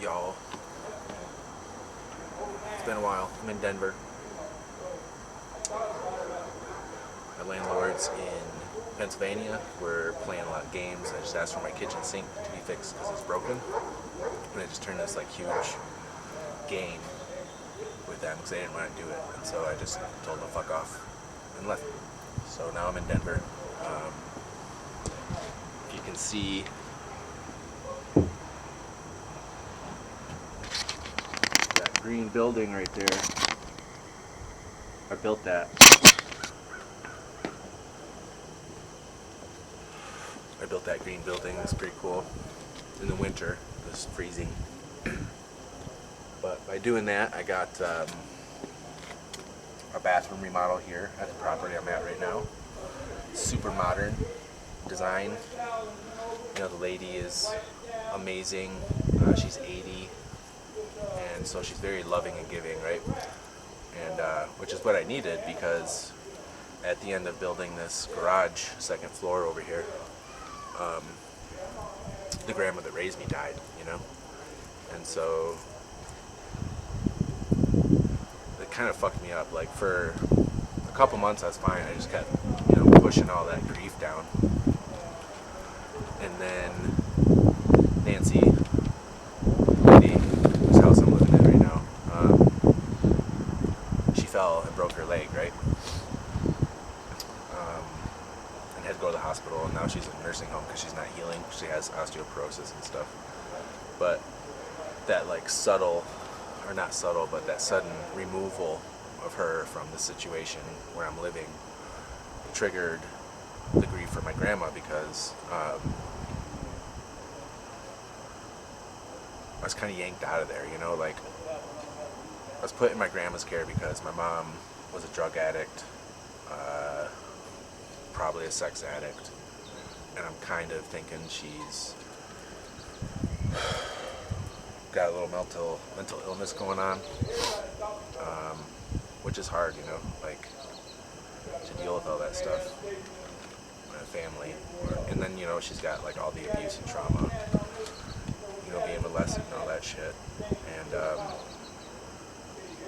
y'all? It's been a while. I'm in Denver. My landlord's in Pennsylvania. We're playing a lot of games. I just asked for my kitchen sink to be fixed because it's broken. And I just turned this like huge game with them because they didn't want to do it. And so I just told them to fuck off and left. So now I'm in Denver. If you can see that green building right there, I built that. I built that green building. It's pretty cool. In the winter, it's freezing. But by doing that, I got a bathroom remodel here at the property I'm at right now. Super modern design. You know, the lady is amazing. She's 80, and so she's very loving and giving, right? And which is what I needed, because at the end of building this garage, second floor over here, the grandma that raised me died, you know? And so it kind of fucked me up. Like, for a couple months I was fine. I just kept, pushing all that grief down. And then Nancy, lady whose house I'm living in right now, she fell and broke her leg, right? And had to go to the hospital, and now she's in a nursing home because she's not healing. She has osteoporosis and stuff. But that subtle, or not subtle, but that sudden removal of her from the situation where I'm living triggered the grief for my grandma, because I was kind of yanked out of there, I was put in my grandma's care because my mom was a drug addict, probably a sex addict, and I'm kind of thinking she's got a little mental illness going on, which is hard, to deal with all that stuff in a family. And then, she's got all the abuse and trauma, being molested and all that shit. And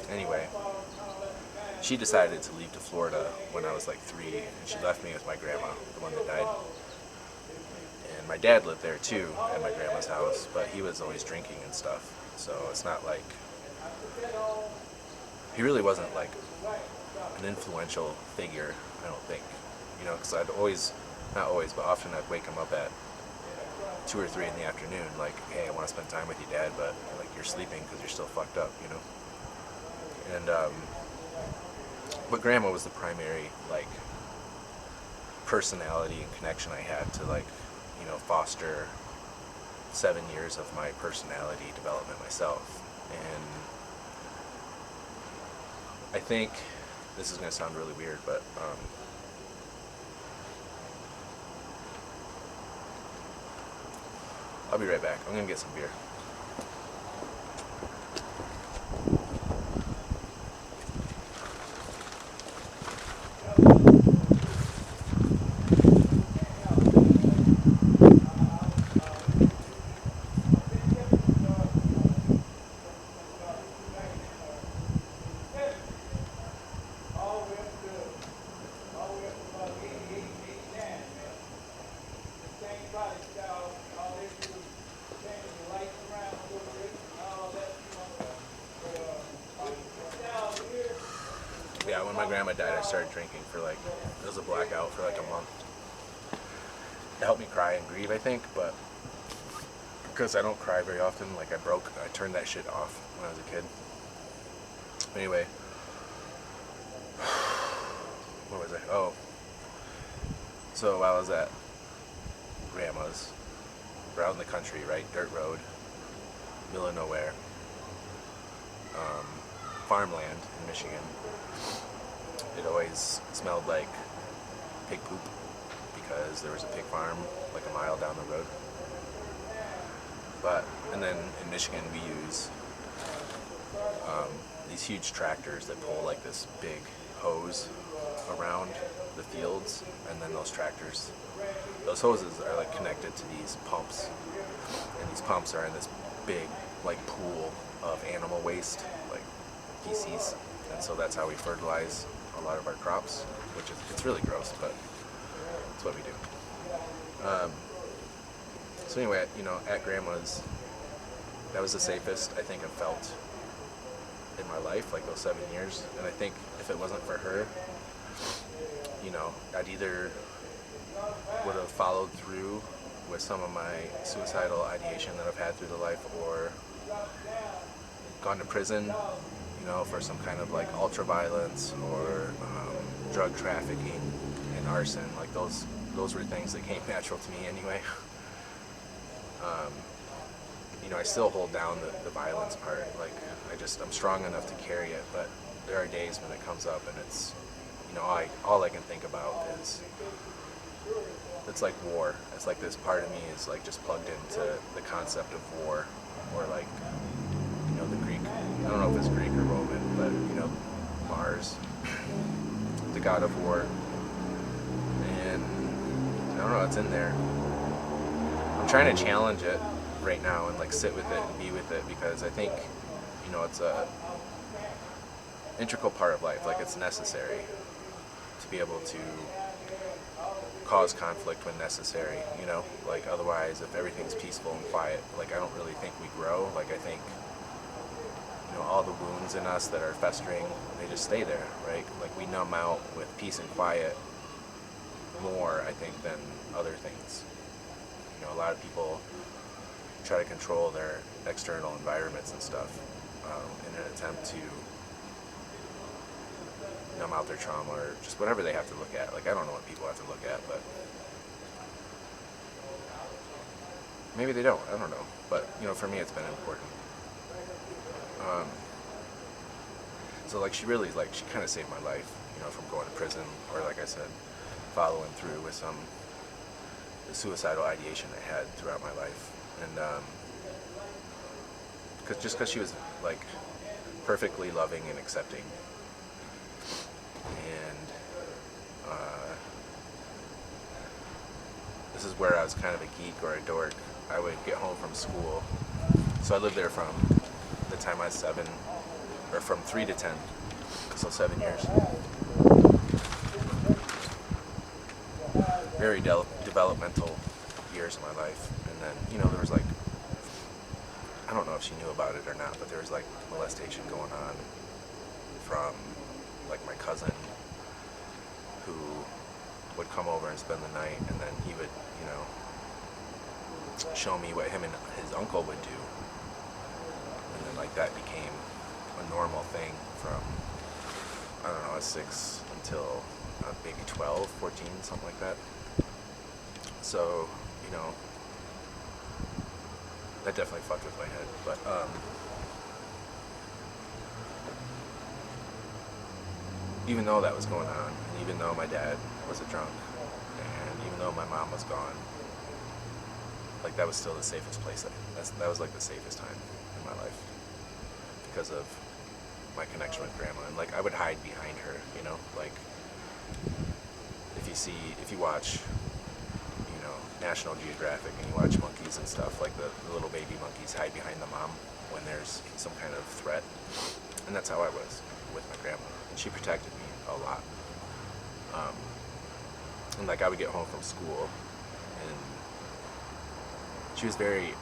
anyway, she decided to leave to Florida when I was 3, and she left me with my grandma, the one that died. And my dad lived there too, at my grandma's house, but he was always drinking and stuff. So it's not like, he really wasn't an influential figure, I don't think, because I'd always, not always, but often I'd wake him up at 2 or 3 in the afternoon, hey, I want to spend time with you, Dad, but you're sleeping because you're still fucked up, And but Grandma was the primary personality and connection I had to foster 7 years of my personality development myself. And I think this is going to sound really weird, but I'll be right back. I'm going to get some beer. Yeah, when my grandma died, I started drinking for it was a blackout for a month. It helped me cry and grieve, I think, but because I don't cry very often, I turned that shit off when I was a kid. Anyway, where was I? Oh, so while I was at grandma's, we're out in the country, right? Dirt road, middle of nowhere, farmland in Michigan. It always smelled like pig poop because there was a pig farm a mile down the road. And then in Michigan we use these huge tractors that pull this big hose around the fields, and then those hoses are connected to these pumps, and these pumps are in this big like pool of animal waste, like feces, and so that's how we fertilize a lot of our crops, which is it's really gross, but it's what we do. So anyway, at grandma's, that was the safest I think I've felt in my life, like those 7 years. And I think if it wasn't for her, I'd either would have followed through with some of my suicidal ideation that I've had through the life, or gone to prison, for some kind of like ultra violence or drug trafficking and arson. Like those were things that came natural to me anyway. I still hold down the violence part. Like I'm strong enough to carry it, but there are days when it comes up and it's, all I can think about is, it's like war. It's like this part of me is like just plugged into the concept of war, or like, the Greek, I don't know if it's Greek or Roman, but Mars, the god of war. And I don't know, it's in there. I'm trying to challenge it right now and like sit with it and be with it, because I think, it's a integral part of life. Like it's necessary to be able to cause conflict when necessary, like otherwise if everything's peaceful and quiet, like I don't really think we grow. Like I think, all the wounds in us that are festering, they just stay there, right? Like we numb out with peace and quiet more, I think, than other things. A lot of people try to control their external environments and stuff in an attempt to numb out their trauma, or just whatever they have to look at. Like I don't know what people have to look at, but maybe they don't, I don't know. But for me it's been important. So like she kind of saved my life, from going to prison, or like I said, following through with some suicidal ideation I had throughout my life. And because she was like perfectly loving and accepting. And this is where I was kind of a geek or a dork. I would get home from school. So I lived there from the time I was 7, or from 3 to 10, so 7 years. Very developmental years of my life. And then, there was like, I don't know if she knew about it or not, but there was like molestation going on from like my cousin, who would come over and spend the night, and then he would, show me what him and his uncle would do. And then like that became a normal thing from, I don't know, I was 6 until maybe 12, 14, something like that. So, that definitely fucked with my head. But even though that was going on, and even though my dad was a drunk, and even though my mom was gone, like that was still the safest place. That was like the safest time in my life, because of my connection with grandma. And like I would hide behind her, like if you watch National Geographic and you watch monkeys and stuff, like the little baby monkeys hide behind the mom when there's some kind of threat. And that's how I was with my grandma, and she protected me a lot. And like I would get home from school, and she was very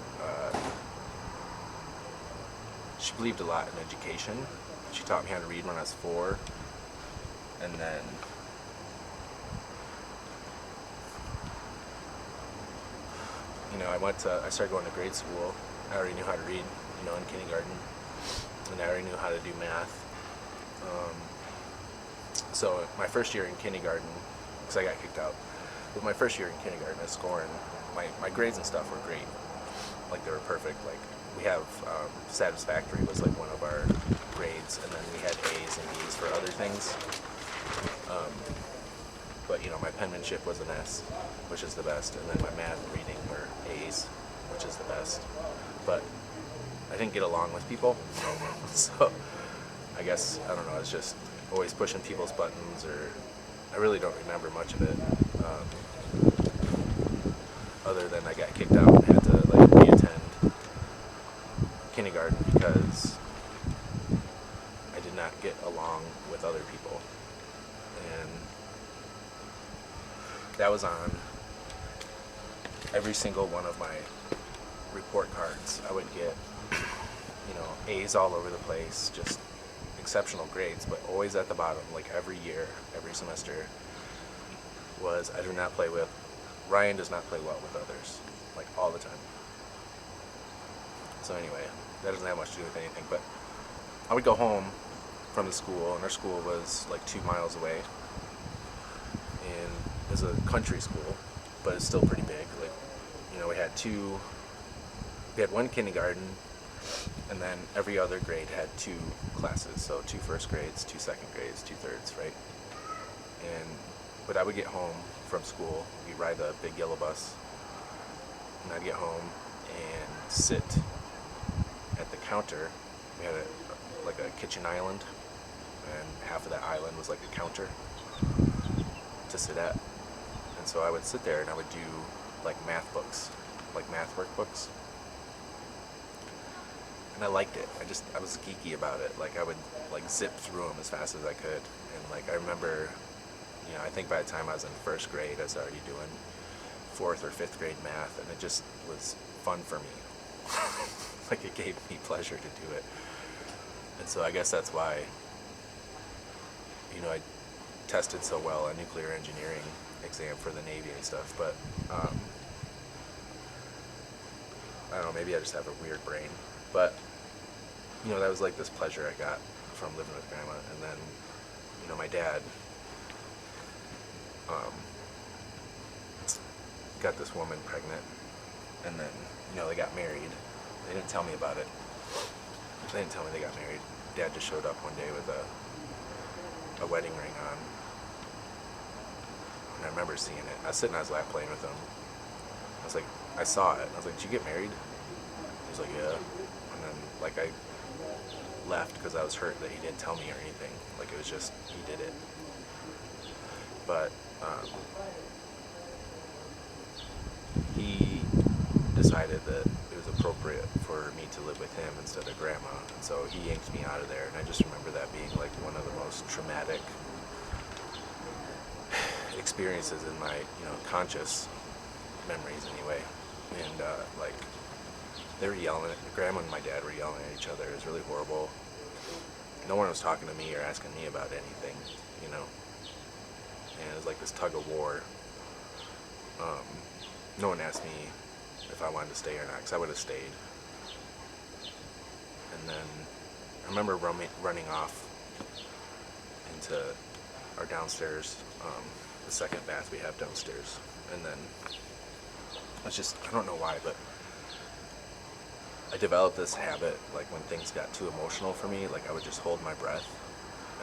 she believed a lot in education. She taught me how to read when I was 4, and then I started going to grade school. I already knew how to read, in kindergarten, and I already knew how to do math. So my first year in kindergarten, because I got kicked out, but my first year in kindergarten, I was scoring, my grades and stuff were great. Like they were perfect. Like we have satisfactory was like one of our grades, and then we had A's and B's for other things. But my penmanship was an S, which is the best, and then my math and reading were A's, which is the best. But I didn't get along with people, so I guess, I don't know, it's just always pushing people's buttons, or I really don't remember much of it, other than I got kicked out and had to like re-attend that was on every single one of my report cards. I would get, A's all over the place, just exceptional grades, but always at the bottom, like every year, every semester, was Ryan does not play well with others, like all the time. So anyway, that doesn't have much to do with anything, but I would go home from the school, and our school was like 2 miles away, and it was a country school, but it's still pretty big. Like, we had one kindergarten, and then every other grade had 2 classes, so 2 first grades, 2 second grades, 2 thirds, right? But I would get home from school, we'd ride the big yellow bus, and I'd get home and sit at the counter. We had a kitchen island, and half of that island was like a counter to sit at. And so I would sit there and I would do like math books, like math workbooks. And I liked it. I was geeky about it. Like I would like zip through them as fast as I could. And like I remember, I think by the time I was in first grade, I was already doing 4th or 5th grade math, and it just was fun for me. Like it gave me pleasure to do it. And so I guess that's why, I tested so well on nuclear engineering exam for the Navy and stuff. But I don't know, maybe I just have a weird brain. But that was like this pleasure I got from living with Grandma. And then my dad got this woman pregnant, and then they got married. They didn't tell me about it. They didn't tell me they got married. Dad just showed up one day with a wedding ring on, and I remember seeing it. I was sitting on his lap playing with him. I saw it, and I was like, "Did you get married?" He was like, "Yeah." And then I left because I was hurt that he didn't tell me or anything. Like it was just he did it. But he decided that it was appropriate for me to live with him instead of Grandma, and so he yanked me out of there. And I just remember that being like one of the most traumatic experiences in my conscious memories anyway. And they were yelling at Grandma and my dad were yelling at each other. It was really horrible. No one was talking to me or asking me about anything, and it was like this tug of war. No one asked me if I wanted to stay or not, because I would have stayed. And then I remember running off into our downstairs, the second bath we have downstairs. And then I don't know why, but I developed this habit, like when things got too emotional for me, like I would just hold my breath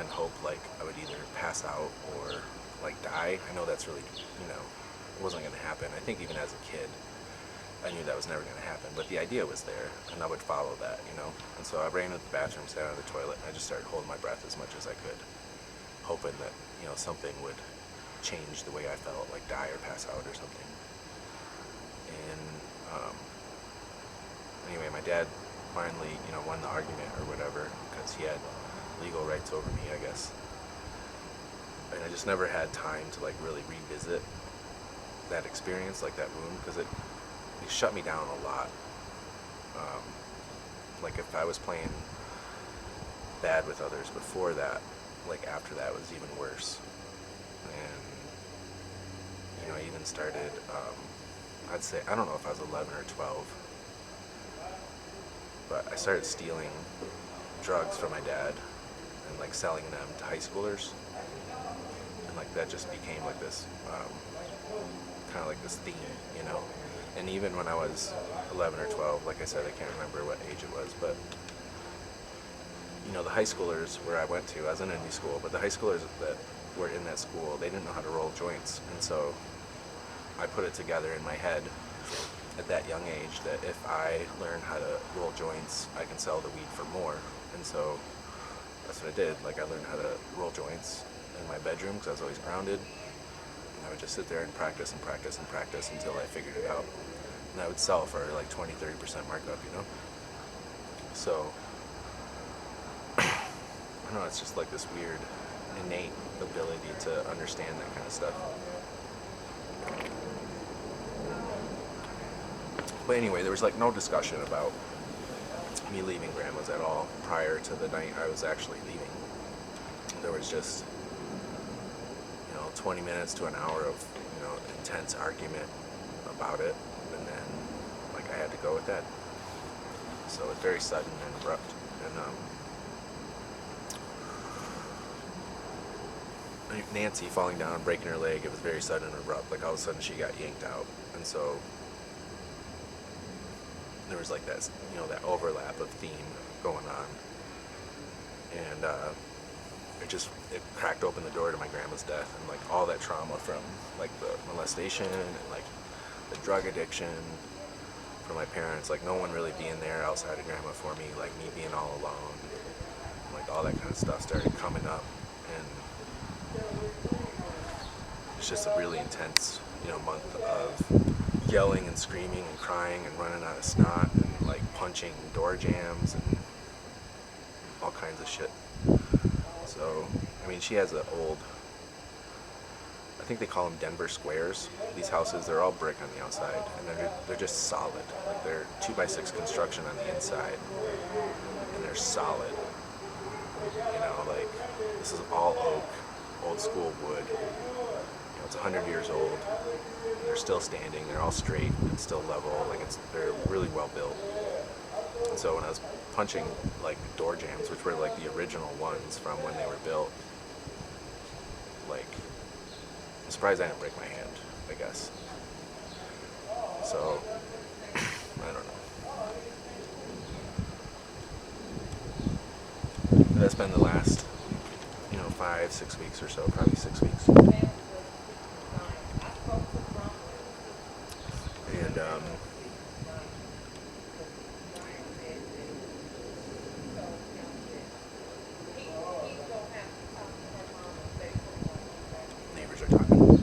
and hope like I would either pass out or like die. I know that's really, it wasn't going to happen. I think even as a kid, I knew that was never going to happen, but the idea was there, and I would follow that, And so I ran into the bathroom, sat on the toilet, and I just started holding my breath as much as I could, hoping that, something would change the way I felt, like die or pass out or something. And anyway, my dad finally, won the argument or whatever, because he had legal rights over me, I guess. And I just never had time to like really revisit that experience, like that wound, because it shut me down a lot. Like if I was playing bad with others before that, like after that was even worse. And I even started, I'd say, I don't know if I was 11 or 12, but I started stealing drugs from my dad and like selling them to high schoolers. And like that just became like this kind of like this theme, And even when I was 11 or 12, like I said, I can't remember what age it was, but the high schoolers where I went to, I was in a new school, but the high schoolers that were in that school, they didn't know how to roll joints, and so I put it together in my head at that young age that if I learn how to roll joints, I can sell the weed for more. And so that's what I did. Like I learned how to roll joints in my bedroom because I was always grounded. I would just sit there and practice and practice and practice until I figured it out. And I would sell for like 20-30% markup, So, I don't know, it's just like this weird innate ability to understand that kind of stuff. But anyway, there was like no discussion about me leaving Grandma's at all prior to the night I was actually leaving. There was just 20 minutes to an hour of intense argument about it, and then like I had to go with that. So it's very sudden and abrupt, and Nancy falling down and breaking her leg, it was very sudden and abrupt. Like all of a sudden she got yanked out, and so there was like that that overlap of theme going on, and it cracked open the door to my grandma's death, and like all that trauma from like the molestation and like the drug addiction from my parents, like no one really being there outside of grandma for me, like me being all alone, like all that kind of stuff started coming up, and it's just a really intense month of yelling and screaming and crying and running out of snot and like punching door jams and all kinds of shit. So I mean, she has an old, I think they call them Denver squares. These houses, they're all brick on the outside, and they're just solid. Like they're 2x6 construction on the inside, and they're solid. Like this is all oak, old school wood. It's 100 years old. And they're still standing. They're all straight and still level. Like they're really well built. And so when I was punching like door jams, which were like the original ones from when they were built, like I'm surprised I didn't break my hand, I guess. So I don't know. That's been the last 5-6 weeks or so, probably 6 weeks. And neighbors are talking.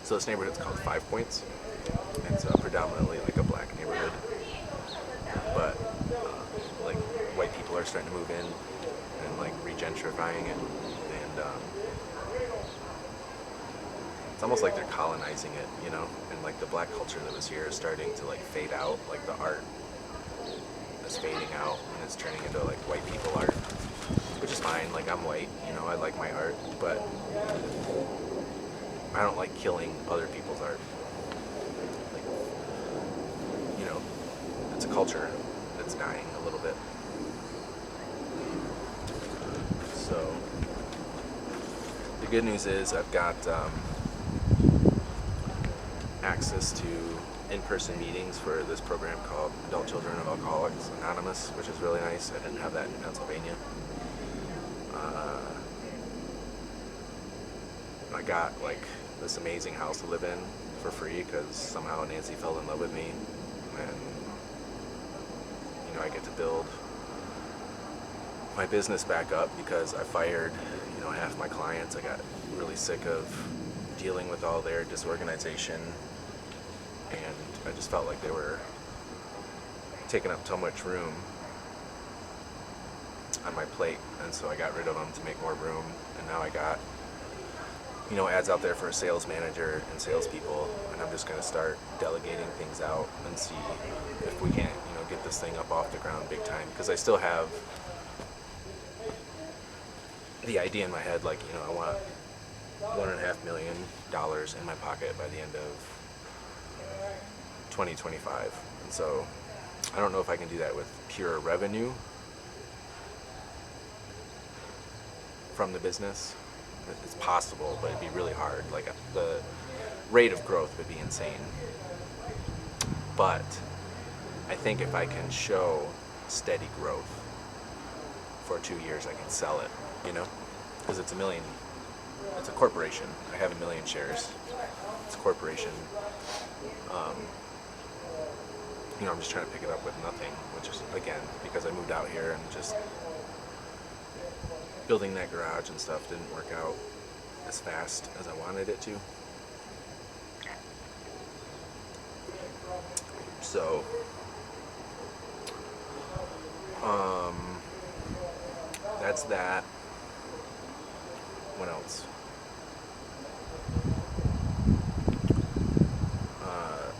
So this neighborhood's called Five Points. It's predominantly like a black neighborhood, but like white people are starting to move in and like regentrifying it, and it's almost like they're colonizing it, and like the black culture that was here is starting to like fade out. Like the art is fading out and it's turning into like white people art, which is fine. Like I'm white, I like my art, but I don't like killing other people's art. Like, it's a culture that's dying a little bit. So the good news is I've got access to in-person meetings for this program called Adult Children of Alcoholics Anonymous, which is really nice. I didn't have that in Pennsylvania. I got like this amazing house to live in for free because somehow Nancy fell in love with me, and I get to build my business back up because I fired half my clients. I got really sick of dealing with all their disorganization, and I just felt like they were taking up too much room on my plate, and so I got rid of them to make more room. And now I got ads out there for a sales manager and salespeople, and I'm just going to start delegating things out and see if we can't get this thing up off the ground big time, because I still have the idea in my head, like I want $1.5 million in my pocket by the end of 2025, and so I don't know if I can do that with pure revenue from the business. It's possible, but it'd be really hard. Like the rate of growth would be insane. But I think if I can show steady growth for 2 years, I can sell it, because it's a corporation. I have 1 million shares. It's a corporation. I'm just trying to pick it up with nothing, which is, again, because I moved out here and just building that garage and stuff didn't work out as fast as I wanted it to. So, that's that. What else?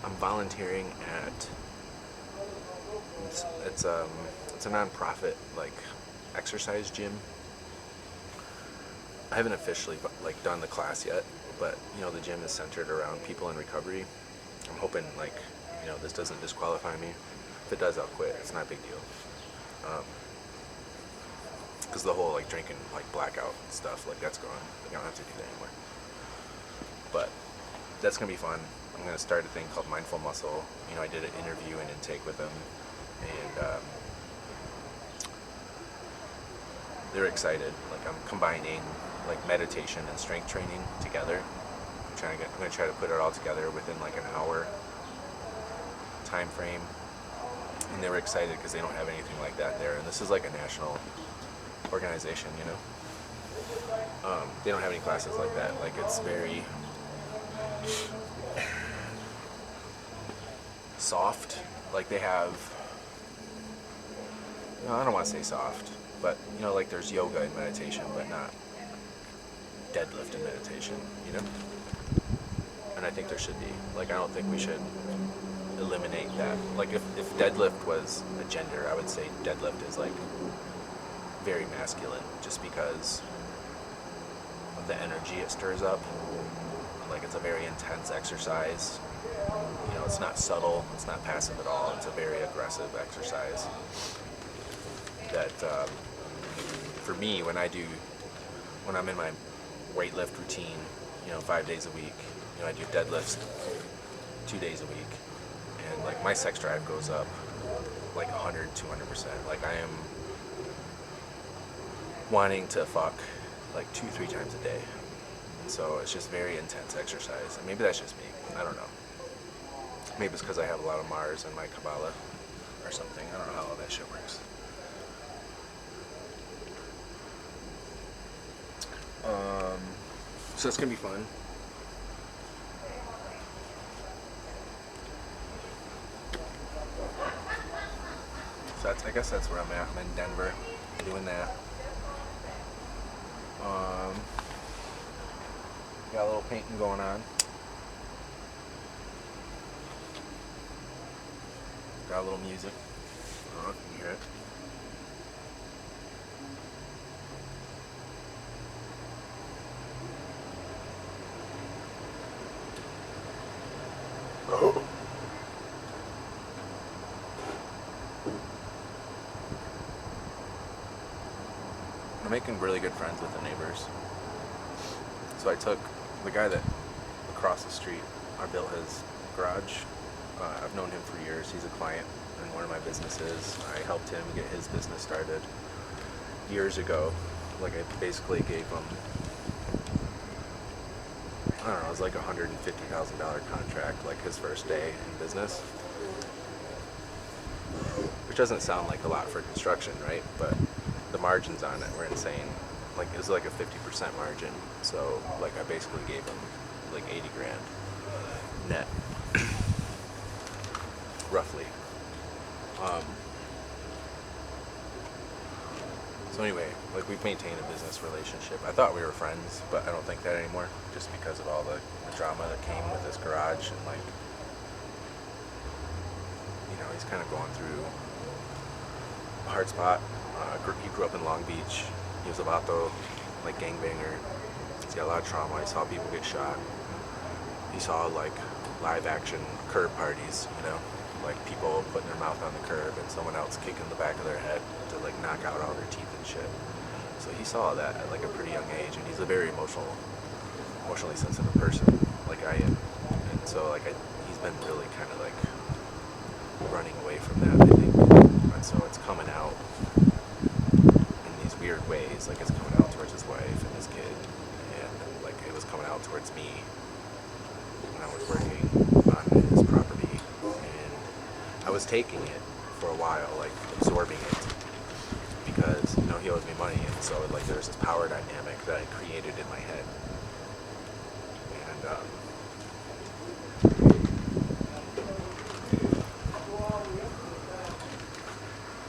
I'm volunteering at It's a nonprofit like exercise gym. I haven't officially like done the class yet, but the gym is centered around people in recovery. I'm hoping like this doesn't disqualify me. If it does, I'll quit. It's not a big deal. Because the whole like drinking like blackout stuff, like that's gone. Like, I don't have to do that anymore. But that's gonna be fun. I'm gonna start a thing called Mindful Muscle. I did an interview and intake with them, and they're excited. Like I'm combining like meditation and strength training together. I'm gonna try to put it all together within like an hour time frame. And they were excited because they don't have anything like that there. And this is like a national organization, They don't have any classes like that. Like it's very soft. Like they have, I don't want to say soft, but like there's yoga and meditation, but not deadlift and meditation, And I think there should be. Like I don't think we should eliminate that. Like if deadlift was a gender, I would say deadlift is like very masculine just because of the energy it stirs up. Like it's a very intense exercise. It's not subtle, it's not passive at all. It's a very aggressive exercise that for me when I'm in my weight lift routine, 5 days a week, I do deadlifts 2 days a week, and like my sex drive goes up like 100-200%. Like I am wanting to fuck like 2-3 times a day. So it's just very intense exercise. And maybe that's just me. I don't know. Maybe it's because I have a lot of Mars in my Kabbalah or something. I don't know how all that shit works. So it's going to be fun. So I guess that's where I'm at. I'm in Denver doing that. Got a little painting going on. Got a little music. I don't know if you can hear it. I'm making really good friends with the neighbors. So I took the guy that across the street, I built his garage. I've known him for years. He's a client in one of my businesses. I helped him get his business started years ago. Like I basically gave him, I don't know, it was like a $150,000 contract, like his first day in business. Which doesn't sound like a lot for construction, right? But the margins on it were insane. Like it was like a 50% margin. So like I basically gave him like 80 grand net. Roughly. So anyway, like we've maintained a business relationship. I thought we were friends, but I don't think that anymore, just because of all the drama that came with this garage, and like, he's kind of going through a hard spot. He grew up in Long Beach. He was a vato, like gangbanger. He's got a lot of trauma. He saw people get shot. He saw like live action curb parties, like people putting their mouth on the curb and someone else kicking the back of their head to like knock out all their teeth and shit. So he saw that at like a pretty young age, and he's a very emotionally sensitive person, like I am. And so like he's been really kind of like running away from that, I think. And so it's coming out in these weird ways. Like it's coming out towards his wife and his kid, and like it was coming out towards me when I was working on his property, and I was taking it for a while, like absorbing it, because he owes me money, and so like there's this power dynamic that I created in my head, and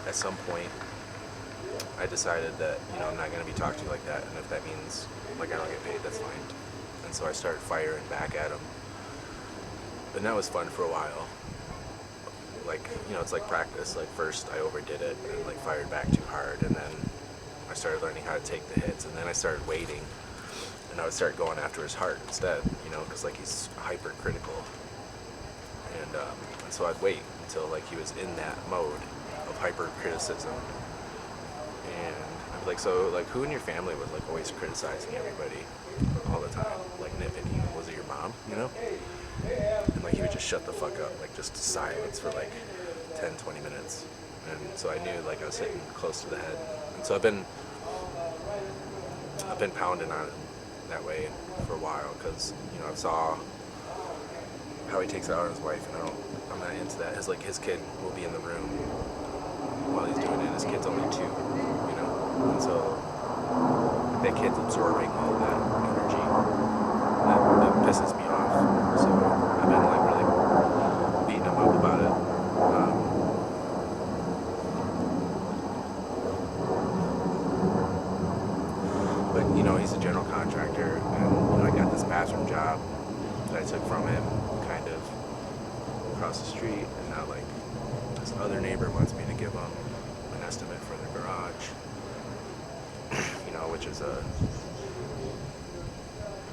at some point I decided that I'm not going to be talked to like that, and if that means like I don't get paid, that's fine. And so I started firing back at him, and that was fun for a while. like, it's like practice. Like first I overdid it and like fired back too hard, and then I started learning how to take the hits, and then I started waiting, and I would start going after his heart instead, because like he's hypercritical, and so I'd wait until like he was in that mode of hypercriticism, and I'd be like, so like who in your family was like always criticizing everybody all the time, like nitpicking? Was it your mom? And like he would just shut the fuck up, like just silence for like 10-20 minutes, and so I knew like I was hitting close to the head, and so I've been pounding on it that way for a while, because I saw how he takes it out on his wife, and I'm not into that. His kid will be in the room while he's doing it. His kid's only 2, and so that kid's absorbing all that energy. That pisses me off. So I've been like really beating him up about it. But he's a general contractor, and I got this bathroom job that I took from him, kind of across the street, and now like this other neighbor wants me to give him an estimate for their garage, which is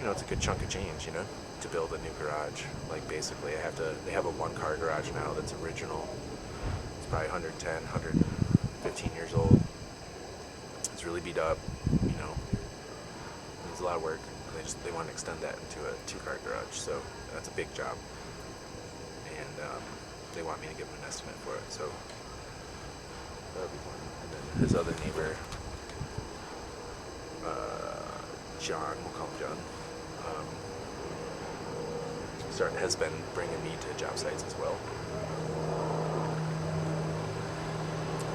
it's a good chunk of change, to build a new garage. Like basically they have a 1-car garage now that's original. It's probably 110, 115 years old. It's really beat up, It's a lot of work. They want to extend that into a 2-car garage, so that's a big job. And they want me to give them an estimate for it, so that'll be fun. And then his other neighbor, John, we'll call him John, has been bringing me to job sites as well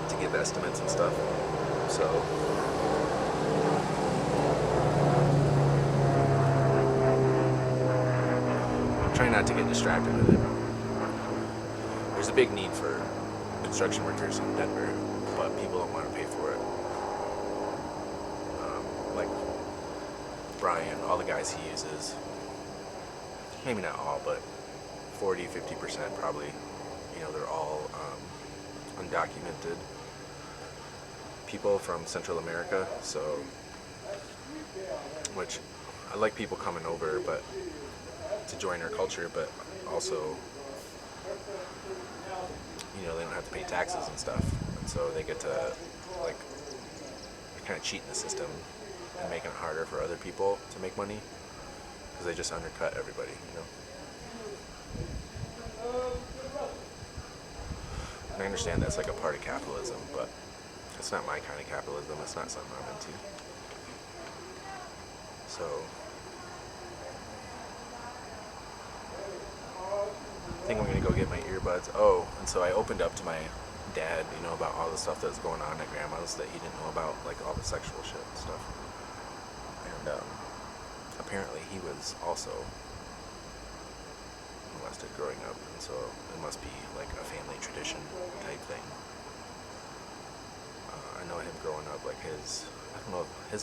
to give estimates and stuff. So I'm trying not to get distracted with it. There's a big need for construction workers in Denver, but people don't want to pay for it. Like Brian, all the guys he uses, maybe not all, but 40-50% probably, they're all undocumented people from Central America, so, which I like people coming over, but to join our culture, but also, they don't have to pay taxes and stuff, and so they get to, like, kind of cheating the system and making it harder for other people to make money, because they just undercut everybody, And I understand that's like a part of capitalism, but it's not my kind of capitalism. It's not something I'm into. So I think I'm gonna go get my earbuds. Oh, and so I opened up to my dad, about all the stuff that was going on at Grandma's that he didn't know about, like all the sexual shit and stuff. And apparently he was also molested growing up, and so it must be like a family tradition type thing. I know him growing up, like his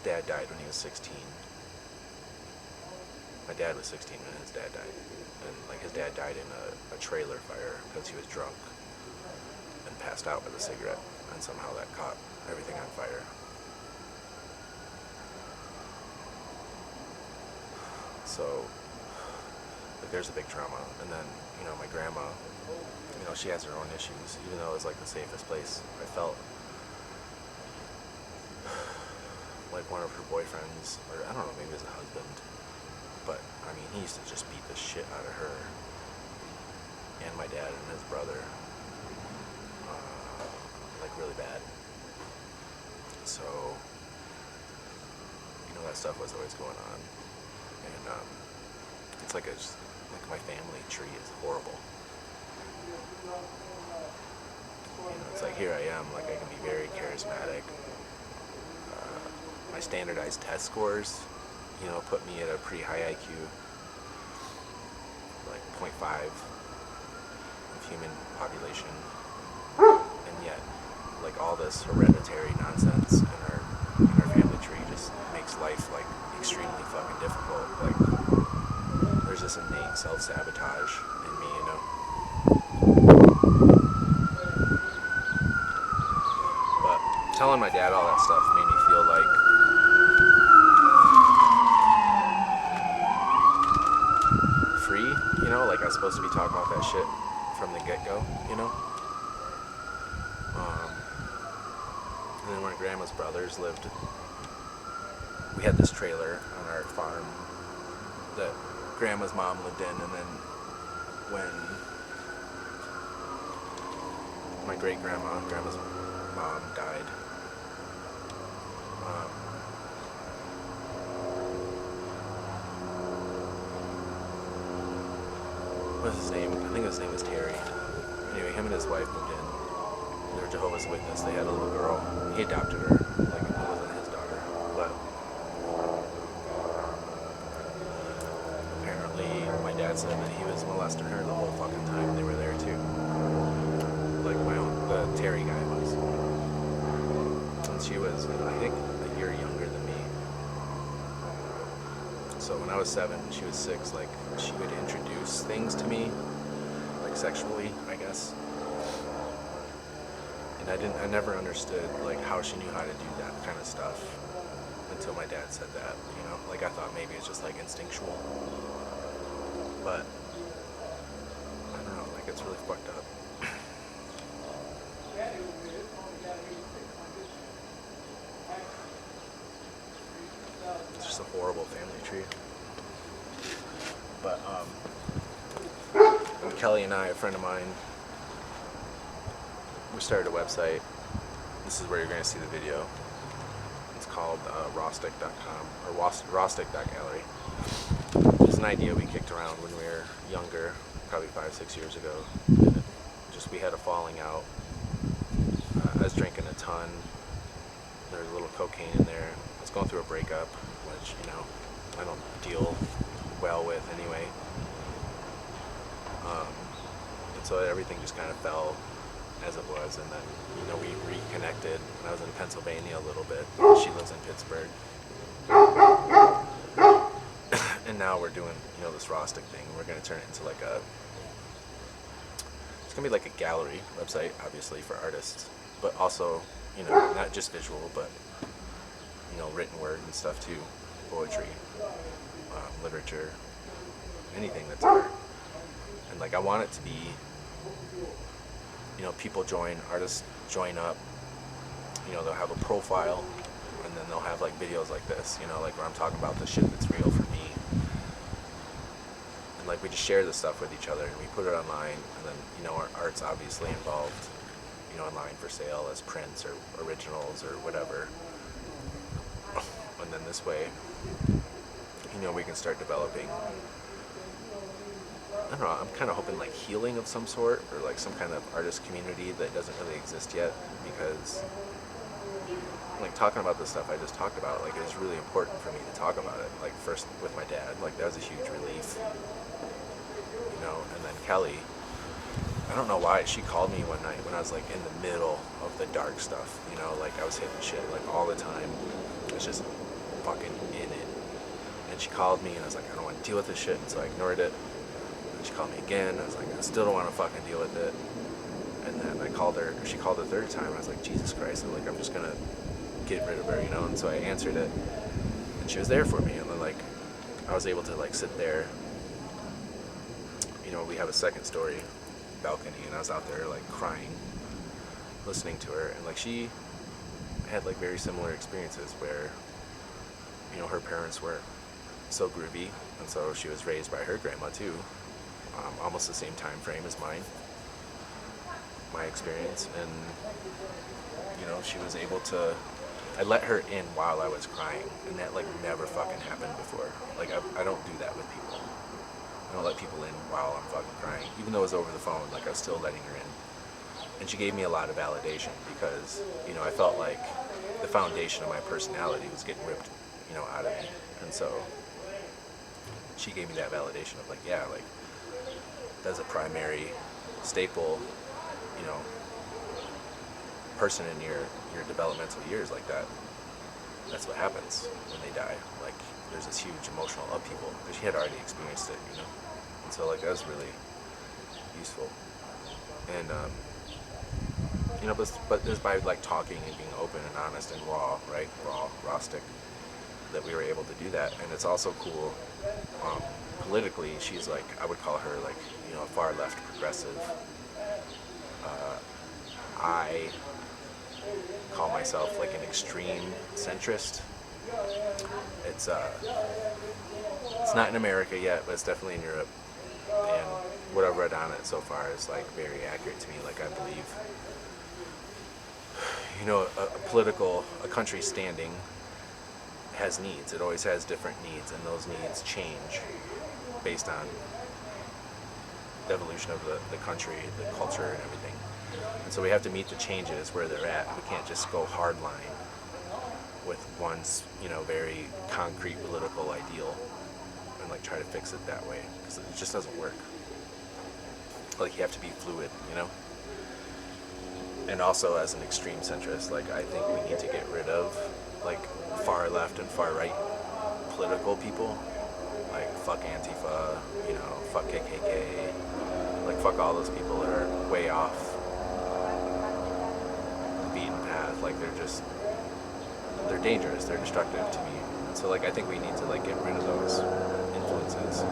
dad died when he was 16. My dad was 16 when his dad died, and like his dad died in a trailer fire because he was drunk and passed out with a cigarette, and somehow that caught everything on fire. So like there's a big trauma. And then my grandma, she has her own issues, even though it was like the safest place. I felt like one of her boyfriends, or I don't know, maybe it was a husband, but I mean, he used to just beat the shit out of her and my dad and his brother, like really bad. So that stuff was always going on, and it's like my family tree is horrible. It's like here I am, like I can be very charismatic. My standardized test scores, put me at a pretty high IQ, like 0.5 of human population, and yet, like all this hereditary nonsense in our family tree just makes life like extremely fucking difficult. Like there's this innate self-sabotage in me, telling my dad all that stuff made me feel like free, you know, like I was supposed to be talking about that shit from the get-go, you know. And then when Grandma's brothers lived, we had this trailer on our farm that Grandma's mom lived in, and then when my grandma's mom died, what was his name? I think his name was Terry. Anyway, him and his wife moved in. They were Jehovah's Witness. They had a little girl. He adopted her. Like, it wasn't his daughter. But apparently, my dad said that he was molesting her the whole fucking time they were there, too. Like, the Terry guy was. And she was, I think, a year younger than me. So when I was 7, she was 6, like, she would introduce things to me, like sexually, I guess. And I never understood, like, how she knew how to do that kind of stuff until my dad said that, you know? Like, I thought maybe it's just, like, instinctual. But, I don't know, like, it's really fucked up. It's just a horrible family tree. But, Kelly and I, a friend of mine, we started a website. This is where you're going to see the video. It's called Rostic.com or Rostic.gallery. It's an idea we kicked around when we were younger, probably 5-6 years ago. And just we had a falling out. I was drinking a ton. There was a little cocaine in there. I was going through a breakup, which, you know, I don't deal well with anyway. And so everything just kind of fell as it was, and then, you know, we reconnected, and I was in Pennsylvania a little bit. She lives in Pittsburgh. And now we're doing, you know, this Rostic thing. We're going to turn it into like it's going to be like a gallery website, obviously, for artists, but also, you know, not just visual, but, you know, written word and stuff too, poetry, literature, anything that's art. And like, I want it to be, you know, people join, artists join up, you know, they'll have a profile, and then they'll have like videos like this, you know, like where I'm talking about the shit that's real for me. And like, we just share this stuff with each other, and we put it online, and then, you know, our art's obviously involved, you know, online for sale as prints or originals or whatever. And then this way, you know, we can start developing, I don't know, I'm kind of hoping like healing of some sort, or like some kind of artist community that doesn't really exist yet, because like talking about this stuff I just talked about, like, it's really important for me to talk about it. Like, first with my dad, like, that was a huge relief, you know. And then Kelly, I don't know why, she called me one night when I was like in the middle of the dark stuff, you know, like I was hitting shit like all the time. I was just fucking in it. And she called me, and I was like, I don't want to deal with this shit, and so I ignored it. And she called me again, I was like, I still don't want to fucking deal with it. And then I called her, she called the third time, and I was like, Jesus Christ, I'm like, I'm just gonna get rid of her, you know. And so I answered it, and she was there for me. And then like, I was able to like sit there, you know, we have a second story balcony, and I was out there like crying, listening to her. And like, she had like very similar experiences where, you know, her parents weren't so groovy, and so she was raised by her grandma too, almost the same time frame as mine, my experience. And, you know, she was able to, I let her in while I was crying, and that like never fucking happened before. Like, I don't do that with people. I don't let people in while I'm fucking crying, even though it was over the phone. Like, I was still letting her in. And she gave me a lot of validation, because, you know, I felt like the foundation of my personality was getting ripped, you know, out of me. And so she gave me that validation of like, yeah, like, that's a primary staple, you know, person in your developmental years, like that. That's what happens when they die. Like, there's this huge emotional upheaval, because she had already experienced it, you know. And so like, that was really useful. And But it's by like talking and being open and honest and raw, right? Raw stick, that we were able to do that. And it's also cool. Um, Politically, she's like, I would call her like, a far left progressive. I call myself like an extreme centrist. It's it's not in America yet, but it's definitely in Europe. And what I've read on it so far is like very accurate to me. Like I believe, a country standing has needs. It always has different needs, and those needs change based on the evolution of the country, the culture, and everything. And so we have to meet the changes where they're at. We can't just go hardline with one, very concrete political ideal and like try to fix it that way, because it just doesn't work. Like you have to be fluid, And also as an extreme centrist, like I think we need to get rid of like far left and far right political people. Like fuck Antifa, fuck KKK, like fuck all those people that are way off the beaten path. Like they're dangerous, they're destructive to me. And so like I think we need to like get rid of those influences,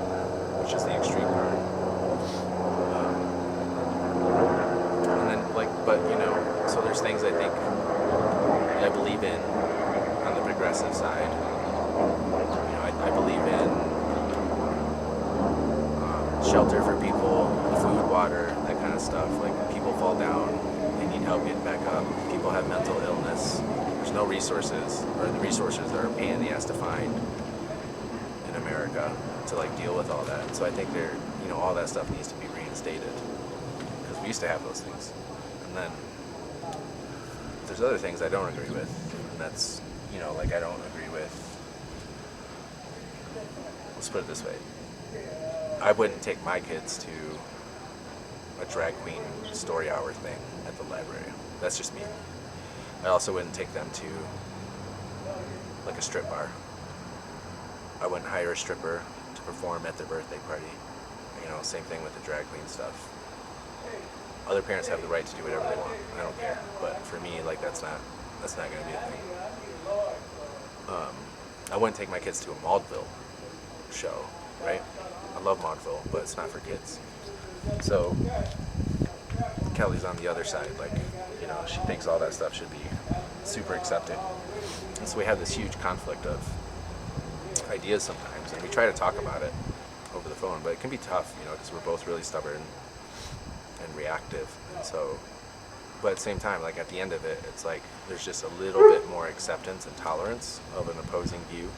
which is the extreme part. And then so there's things I think I believe in on the progressive side. I believe in shelter for people, food, water, that kind of stuff. Like people fall down, they need help getting back up. People have mental illness. There's no resources, or the resources are a pain in the ass to find in America to like deal with all that. And so I think all that stuff needs to be reinstated, because we used to have those things. And then there's other things I don't agree with, and that's I don't agree with. Let's put it this way. I wouldn't take my kids to a drag queen story hour thing at the library. That's just me. I also wouldn't take them to like a strip bar. I wouldn't hire a stripper to perform at their birthday party. Same thing with the drag queen stuff. Other parents have the right to do whatever they want. I don't care. But for me, like that's not going to be a thing. I wouldn't take my kids to a Maudeville show, right? I love Maudeville, but it's not for kids. So Kelly's on the other side, like, she thinks all that stuff should be super accepted. And so we have this huge conflict of ideas sometimes, and we try to talk about it over the phone, but it can be tough, because we're both really stubborn and reactive. And so, but at the same time, like at the end of it, it's like there's just a little bit more acceptance and tolerance of an opposing view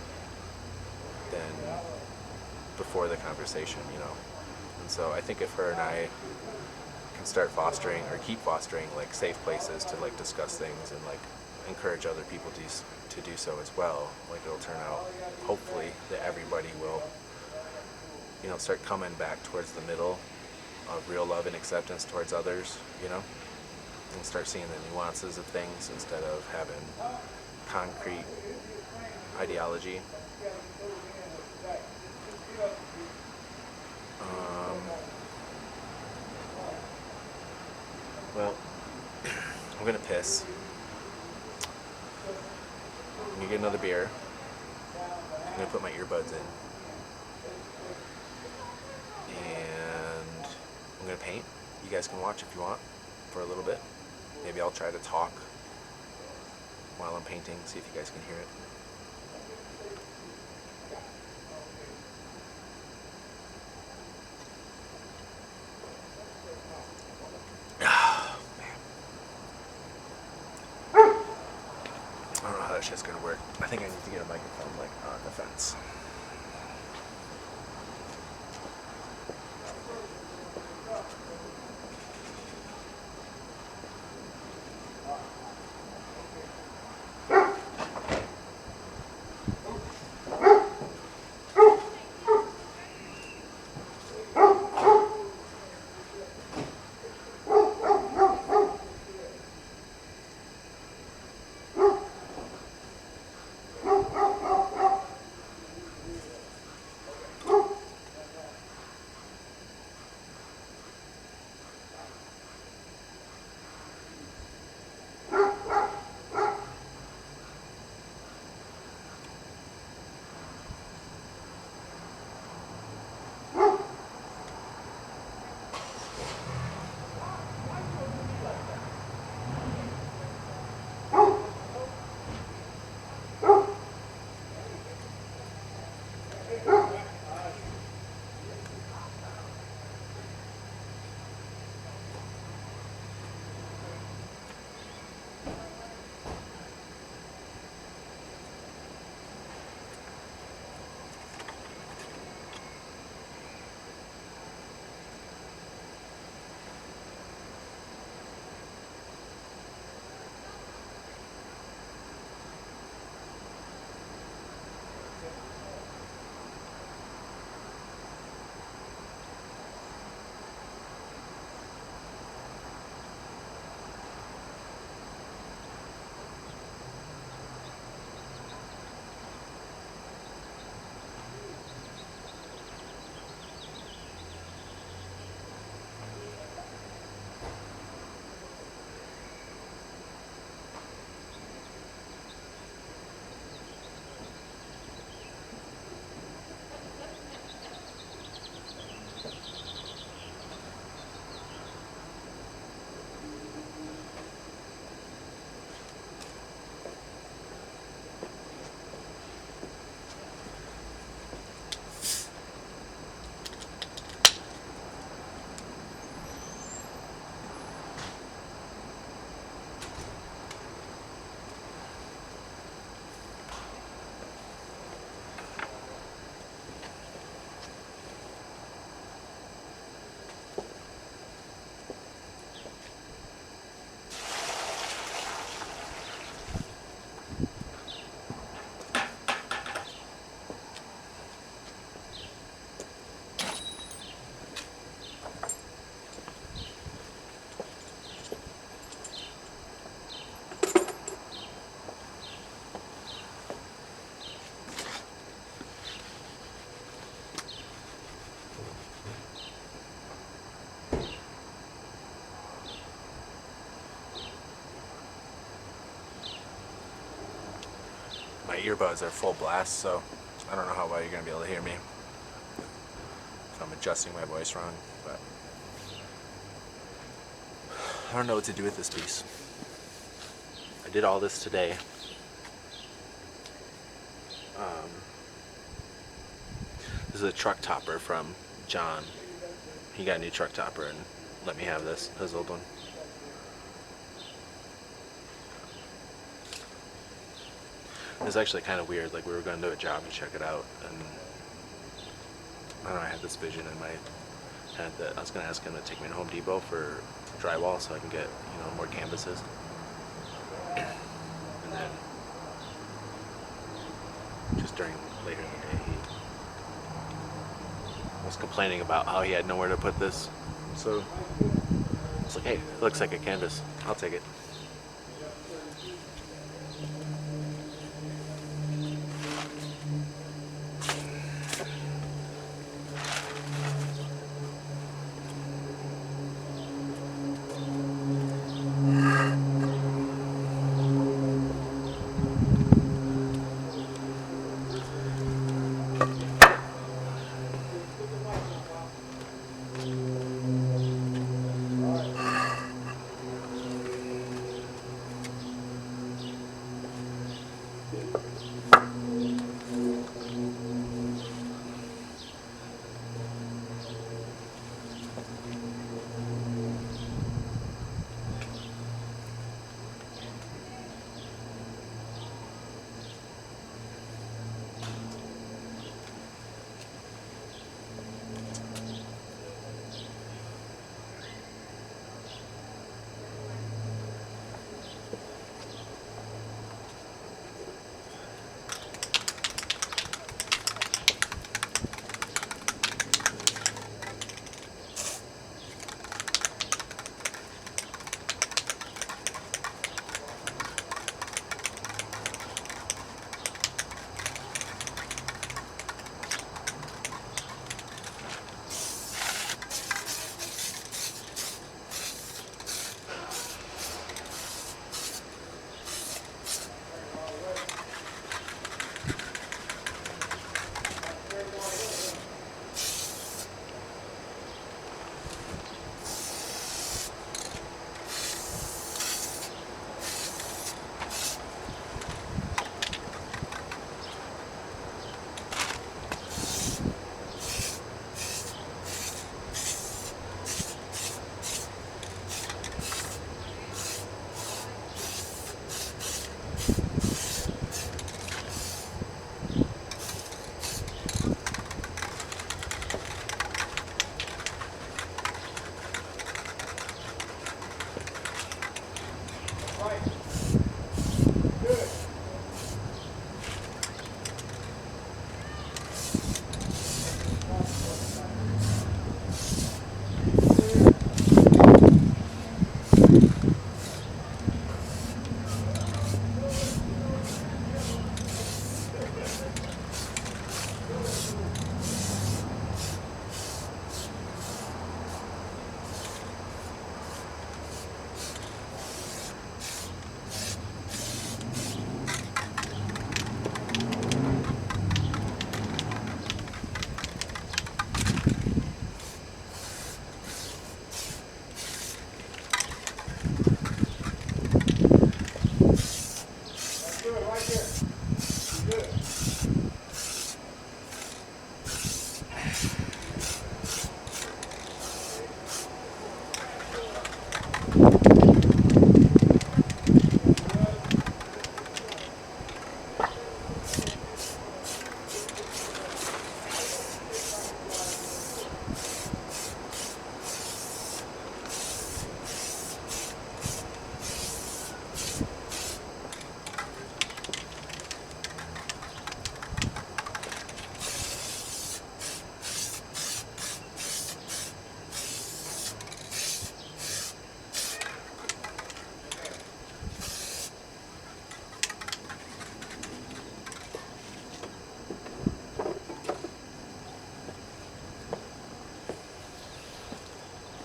than before the conversation, And so I think if her and I can start fostering or keep fostering like safe places to like discuss things and like encourage other people to do so as well, like it'll turn out hopefully that everybody will start coming back towards the middle of real love and acceptance towards others, and start seeing the nuances of things instead of having concrete ideology. Well, I'm gonna piss. I'm gonna get another beer. I'm gonna put my earbuds in. And I'm gonna paint. You guys can watch if you want for a little bit. Maybe I'll try to talk while I'm painting, see if you guys can hear it. I don't know how that shit's gonna work. I think I need to get a microphone like on the fence. earbuds are full blast, so I don't know how well you're going to be able to hear me if I'm adjusting my voice wrong, but I don't know what to do with this piece. I did all this today. This is a truck topper from John. He got a new truck topper and let me have this, his old one. It's actually kind of weird. Like, we were going to do a job and check it out, and I don't know, I had this vision in my head that I was going to ask him to take me to Home Depot for drywall so I can get, more canvases. And then just later in the day, he was complaining about how he had nowhere to put this. So it's like, hey, it looks like a canvas. I'll take it.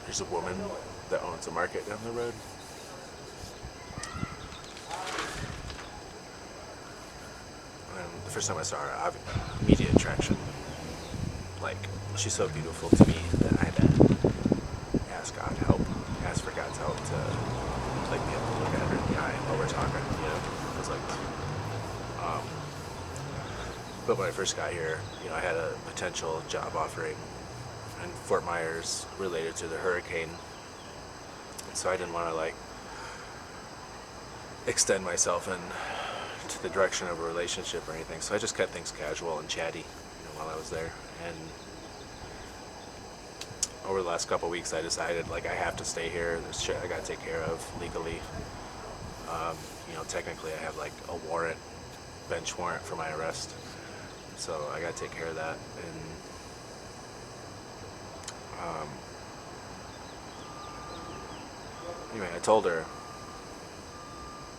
There's a woman that owns a market down the road. first time I saw her, immediate attraction. Like, she's so beautiful to me that I had to ask God help, ask for God's help to like be able to look at her in the eye while we're talking. Because like, um, but when I first got here, I had a potential job offering in Fort Myers related to the hurricane, so I didn't want to like extend myself in to the direction of a relationship or anything. So I just kept things casual and chatty, while I was there. And over the last couple of weeks, I decided like I have to stay here. There's shit I gotta take care of legally. Technically, I have like a warrant, bench warrant for my arrest, so I gotta take care of that. And anyway, I told her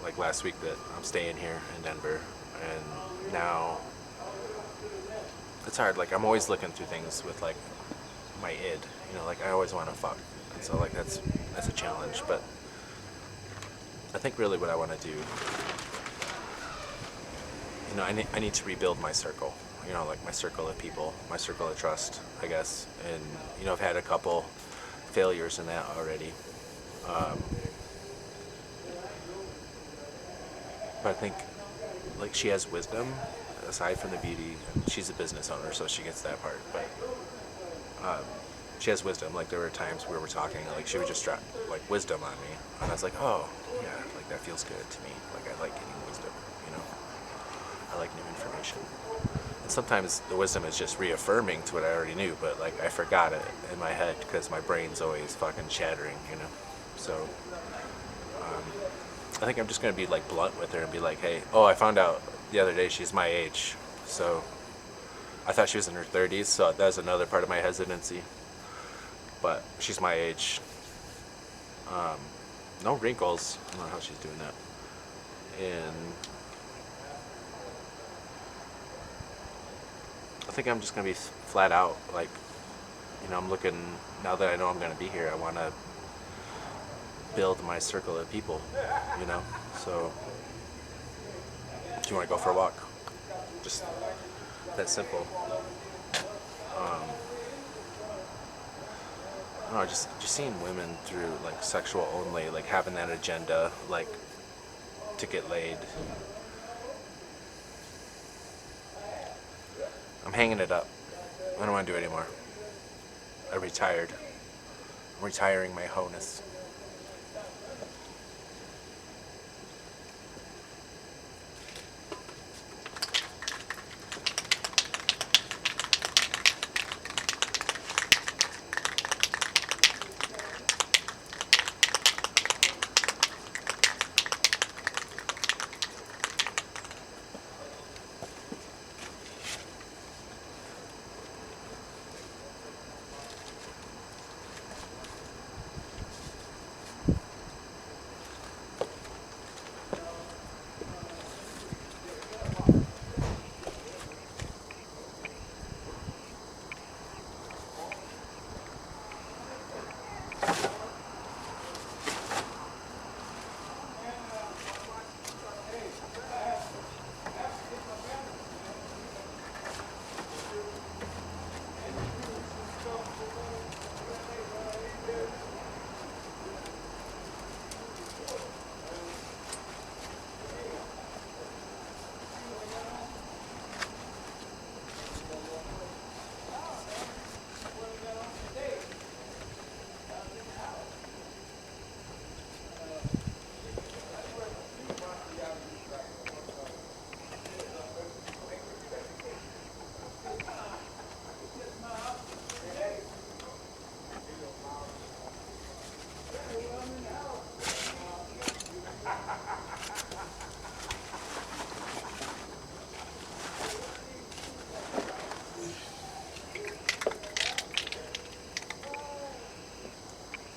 like last week that I'm staying here in Denver, and now it's hard. Like I'm always looking through things with like my id, like I always want to fuck, and so like that's a challenge. But I think really what I want to do, I need to rebuild my circle, like my circle of people, my circle of trust, I guess. And I've had a couple failures in that already. But I think like she has wisdom aside from the beauty, and she's a business owner, so she gets that part. But she has wisdom. Like there were times where we're talking, like she would just drop like wisdom on me, and I was like, oh yeah, like that feels good to me. Like I like getting wisdom, I like new information. And sometimes the wisdom is just reaffirming to what I already knew, but like I forgot it in my head because my brain's always fucking chattering, So I think I'm just gonna be like blunt with her and be like, hey, I found out the other day she's my age, so I thought she was in her 30s, so that was another part of my hesitancy. But she's my age. No wrinkles. I don't know how she's doing that. And I think I'm just gonna be flat out like, I'm looking, now that I know I'm gonna be here, I want to build my circle of people, So, do you want to go for a walk? Just that simple. I don't know, just seeing women through like sexual only, like having that agenda, like to get laid. I'm hanging it up. I don't want to do it anymore. I retired. I'm retiring my wholeness.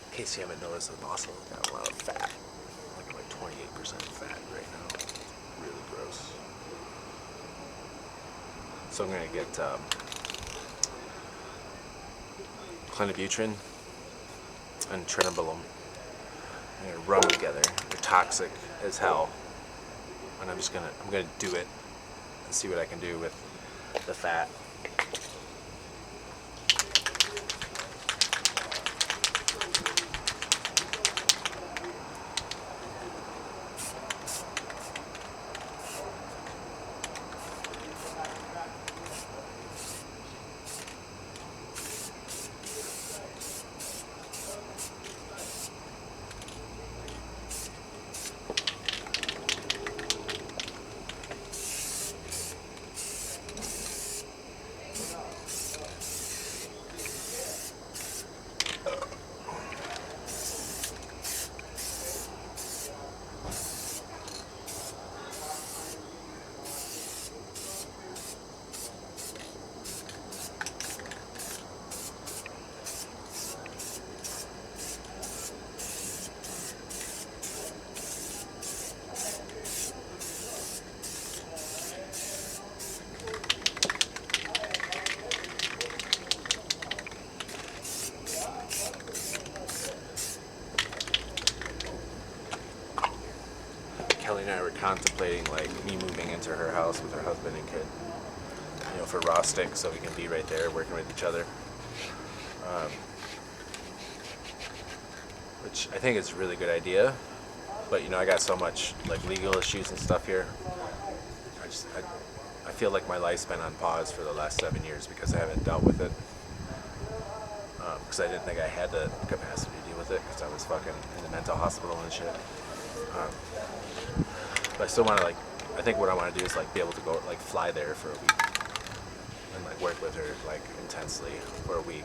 In case you haven't noticed, I've also got a lot of fat. Like 28% fat right now. Really gross. So I'm gonna get clenbuterol and trenbolone. I'm gonna rub them together. They're toxic as hell, and I'm gonna do it and see what I can do with the fat. Kelly and I were contemplating like me moving into her house with her husband and kid, you know, for raw stick, so we can be right there working with each other. Which I think is a really good idea, but you know, I got so much like legal issues and stuff here. I feel like my life's been on pause for the last 7 years because I haven't dealt with it. Because I didn't think I had the capacity to deal with it because I was fucking in the mental hospital and shit. But I still want to like, I think what I want to do is like be able to go like fly there for a week and like work with her like intensely for a week,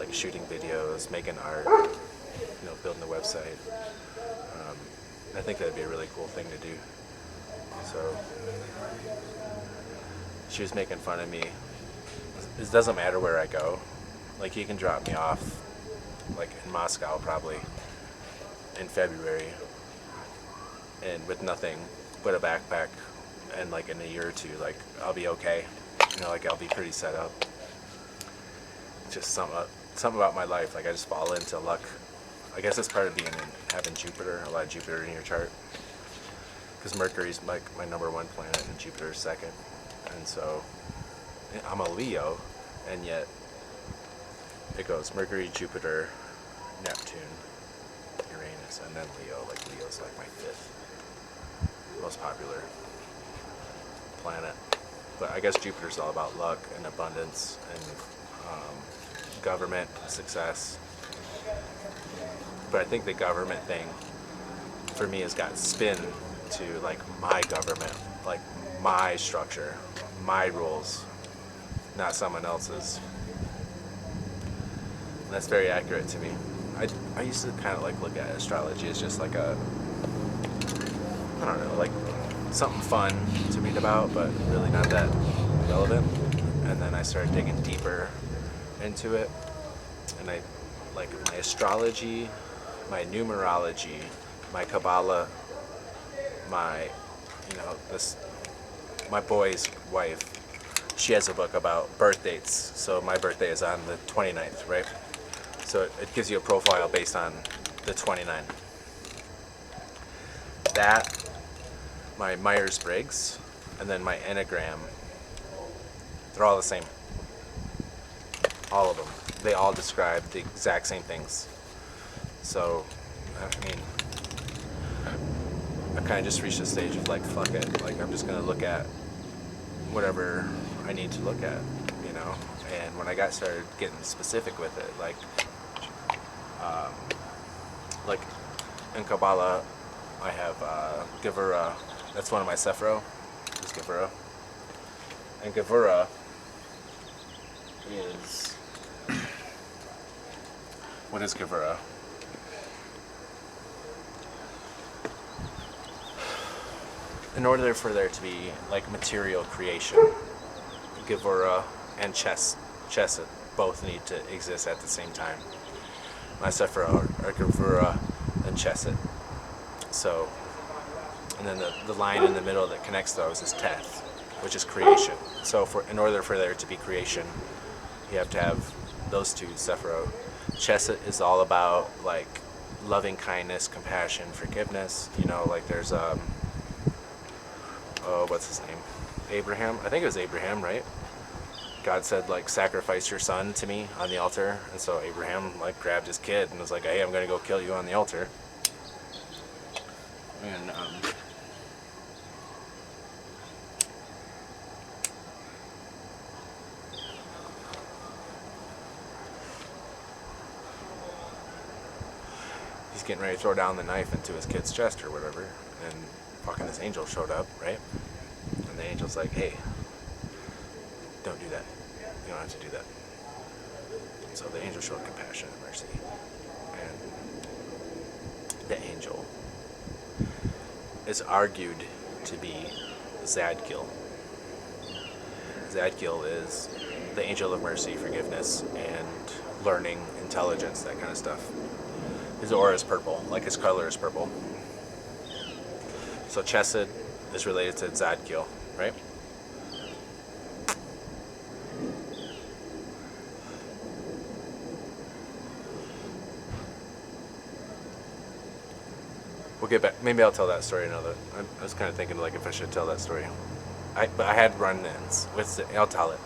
like shooting videos, making art, you know, building the website. I think that'd be a really cool thing to do. So she was making fun of me. It doesn't matter where I go. Like you can drop me off like in Moscow probably in February and with nothing but a backpack, and like in a year or two like I'll be okay. You know, like I'll be pretty set up. Just something about my life, like I just fall into luck. I guess it's part of having Jupiter, a lot of Jupiter in your chart. Because Mercury's like my number one planet and Jupiter's second. And so I'm a Leo, and yet it goes Mercury, Jupiter, Neptune, Uranus, and then Leo. Like Leo's like my fifth most popular planet. But I guess Jupiter's all about luck and abundance and government, success. But I think the government thing for me has got spin to like my government, like my structure, my rules, not someone else's. And that's very accurate to me. I used to kind of like look at astrology as just like a, I don't know, like something fun to read about, but really not that relevant. And then I started digging deeper into it, and I like my astrology, my numerology, my Kabbalah, my, you know, my boy's wife, she has a book about birth dates. So my birthday is on the 29th, right? So it gives you a profile based on the 29. That, my Myers-Briggs, and then my Enneagram, they're all the same. All of them. They all describe the exact same things. So, I mean, I kind of just reached a stage of like, fuck it. Like, I'm just going to look at whatever I need to look at, you know? And when I started getting specific with it, like in Kabbalah, I have Gevurah. That's one of my Sephiro, is Gevurah. And Gevurah is, what is Gevurah? In order for there to be like material creation, Gevurah and Chesed both need to exist at the same time. My Sephiro are Gevurah and Chesed. So, and then the line in the middle that connects those is Teth, which is creation. So in order for there to be creation, you have to have those two Sephiro. Chesed is all about like loving kindness, compassion, forgiveness. You know, like there's what's his name? Abraham. I think it was Abraham, right? God said, like, sacrifice your son to me on the altar. And so Abraham, like, grabbed his kid and was like, hey, I'm going to go kill you on the altar. And, he's getting ready to throw down the knife into his kid's chest or whatever. And fucking this angel showed up, right? And the angel's like, hey, don't do that. You don't have to do that. So the angel showed compassion and mercy. And the angel is argued to be Zadkiel. Zadkiel is the angel of mercy, forgiveness, and learning, intelligence, that kind of stuff. His aura is purple, like his color is purple. So Chesed is related to Zadkiel, right? We'll get back. Maybe I'll tell that story another. I was kind of thinking like if I should tell that story. But I had run-ins with. I'll tell it.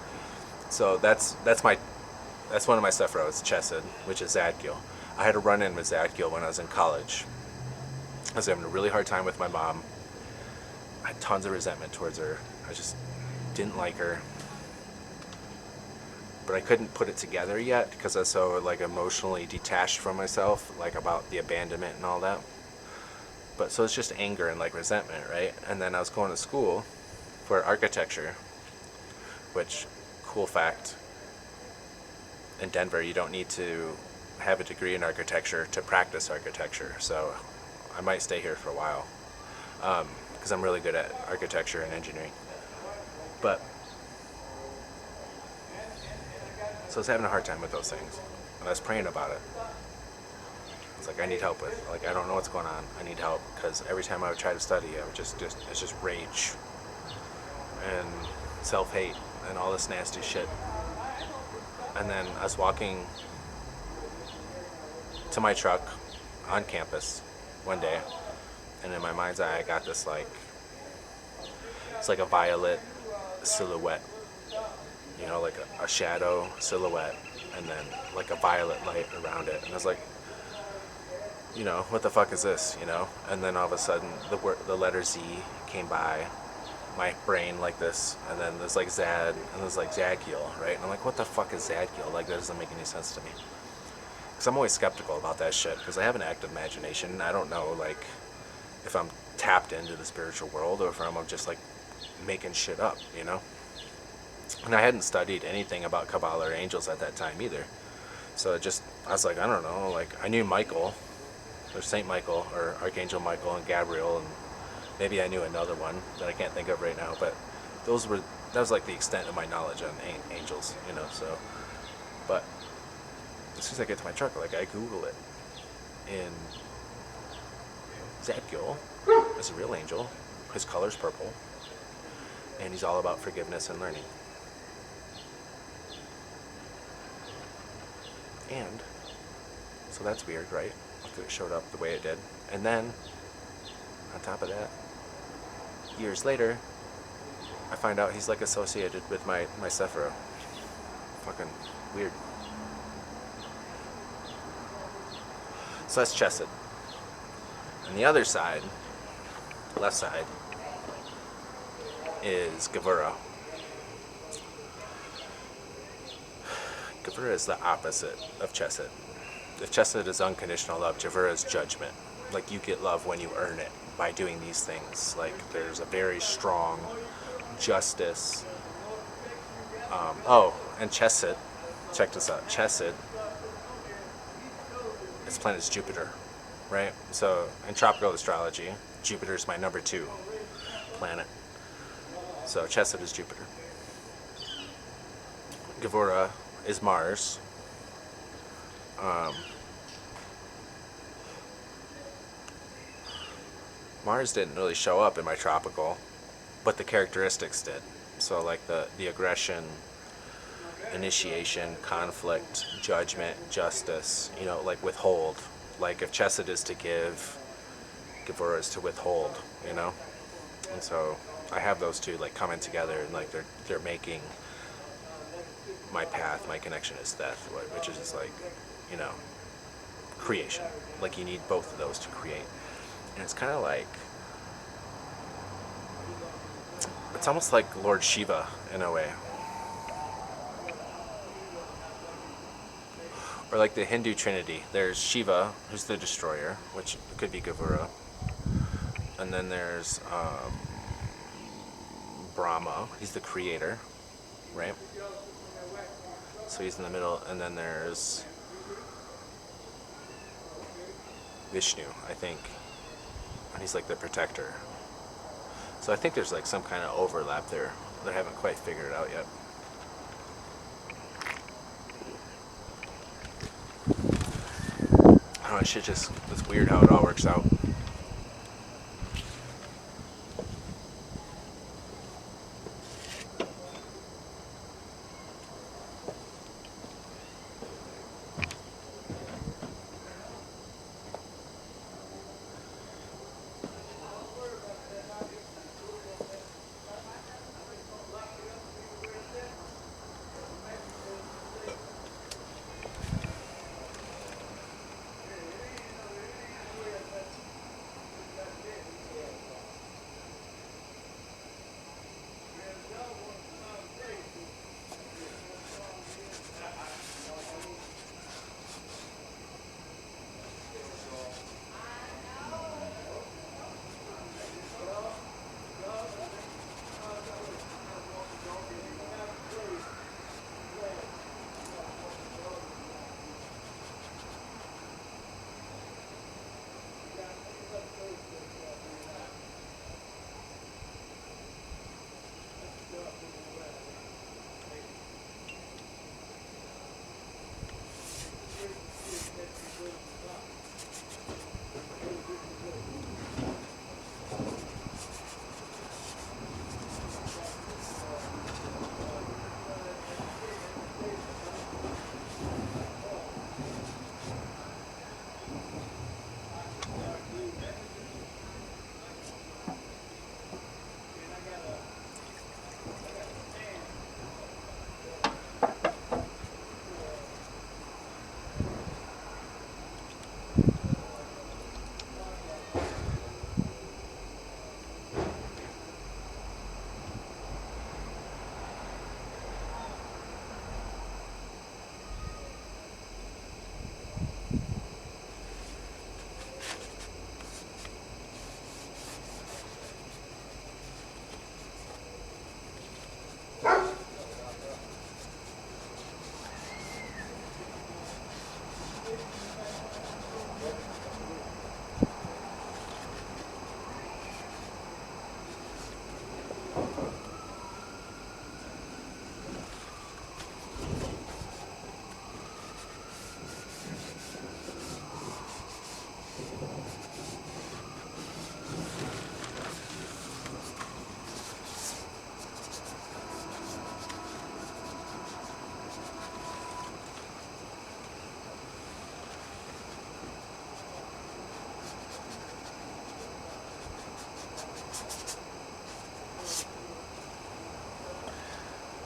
So that's one of my Sephiro. It's Chesed, which is Zadkiel. I had a run-in with Zadkiel when I was in college. I was having a really hard time with my mom. I had tons of resentment towards her. I just didn't like her. But I couldn't put it together yet because I was so like emotionally detached from myself, like about the abandonment and all that. But so it's just anger and like resentment, right? And then I was going to school for architecture, which, cool fact, in Denver you don't need to have a degree in architecture to practice architecture. So I might stay here for a while because I'm really good at architecture and engineering. But so I was having a hard time with those things, and I was praying about it. It's like I need help with. Like I don't know what's going on. I need help because every time I would try to study, I would just it's just rage and self-hate and all this nasty shit. And then I was walking to my truck on campus one day, and in my mind's eye, I got this like it's like a violet silhouette, you know, like a shadow silhouette, and then like a violet light around it, and I was like, you know, what the fuck is this, you know? And then all of a sudden, the letter Z came by my brain like this, and then there's like Zad, and there's like Zadkiel, right? And I'm like, what the fuck is Zadkiel? Like, that doesn't make any sense to me. Because I'm always skeptical about that shit, because I have an active imagination. I don't know, like, if I'm tapped into the spiritual world, or if I'm just, like, making shit up, you know? And I hadn't studied anything about Kabbalah or angels at that time either. So I was like, I don't know, like, I knew Michael, or Saint Michael, or Archangel Michael and Gabriel, and maybe I knew another one that I can't think of right now, but that was like the extent of my knowledge on angels, you know, so. But as soon as I get to my truck, like, I Google it, and Zadkiel is a real angel. His color's purple, and he's all about forgiveness and learning. And so that's weird, right? It showed up the way it did. And then on top of that, years later, I find out he's like associated with my Sephiro. Fucking weird. So that's Chesed. And the other side, left side, is Gevurah. Gevurah is the opposite of Chesed. If Chesed is unconditional love, Gevurah is judgment. Like, you get love when you earn it by doing these things. Like, there's a very strong justice. And Chesed, check this out. Chesed, its planet is Jupiter, right? So in tropical astrology, Jupiter is my number 2 planet. So Chesed is Jupiter. Gevurah is Mars. Mars didn't really show up in my tropical, but the characteristics did. So like the aggression, initiation, conflict, judgment, justice, you know, like withhold. Like if Chesed is to give, Gevurah is to withhold, you know? And so I have those two like coming together, and like they're making my path, my connection is Seth, which is just like, you know, creation. Like you need both of those to create, and it's kind of like it's almost like Lord Shiva in a way, or like the Hindu Trinity. There's Shiva, who's the destroyer, which could be Gavura, and then there's Brahma. He's the creator, right? So he's in the middle, and then there's Vishnu, I think, and he's like the protector. So I think there's like some kind of overlap there that I haven't quite figured it out yet. I don't know, it's weird how it all works out.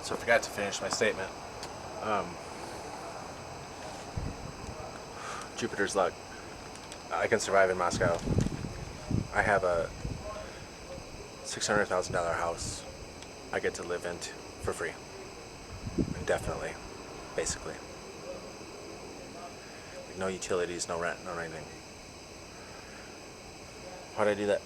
So I forgot to finish my statement. Jupiter's luck. I can survive in Moscow. I have a $600,000 house I get to live in for free. Indefinitely, basically. Like no utilities, no rent, no anything. Why'd I do that?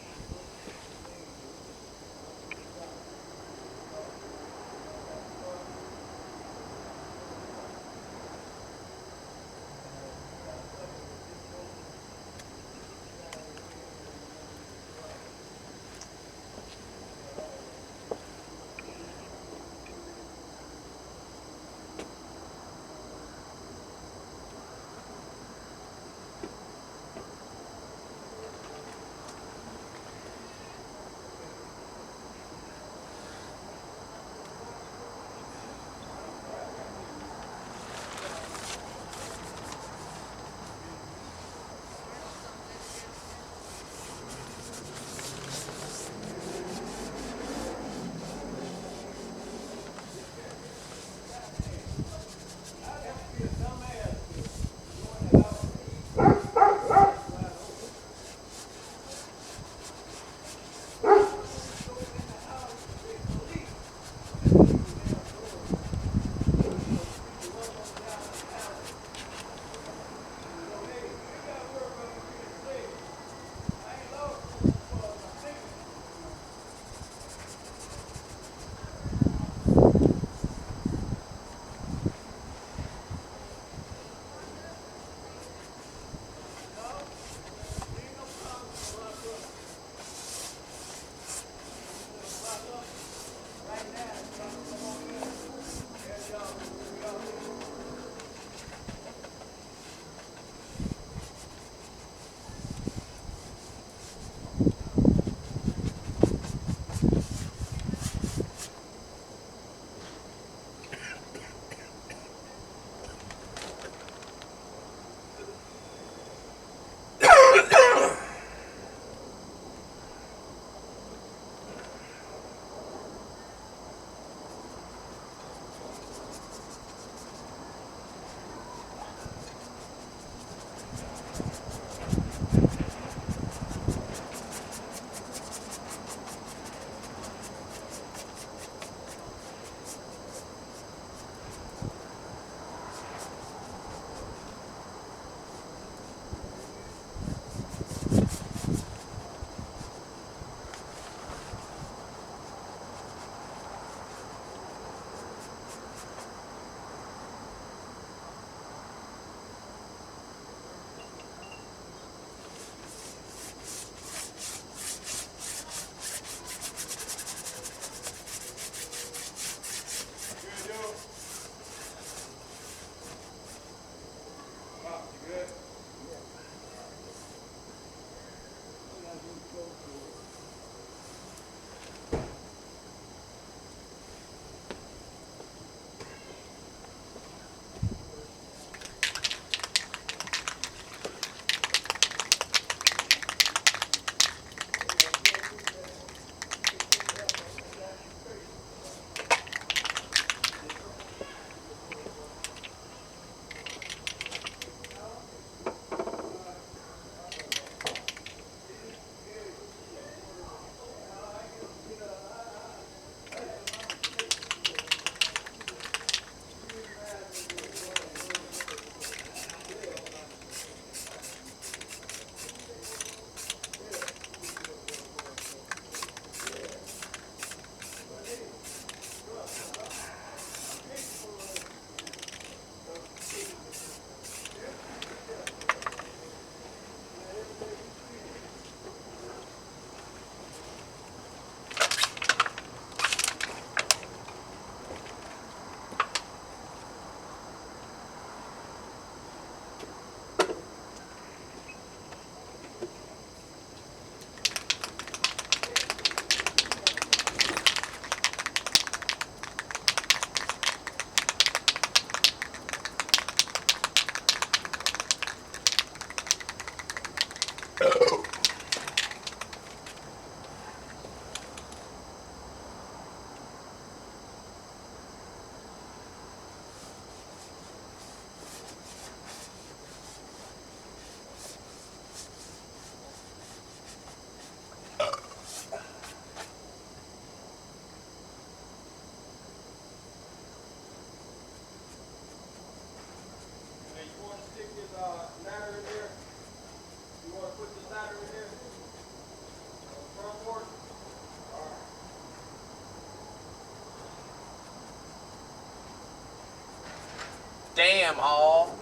Damn, Hall.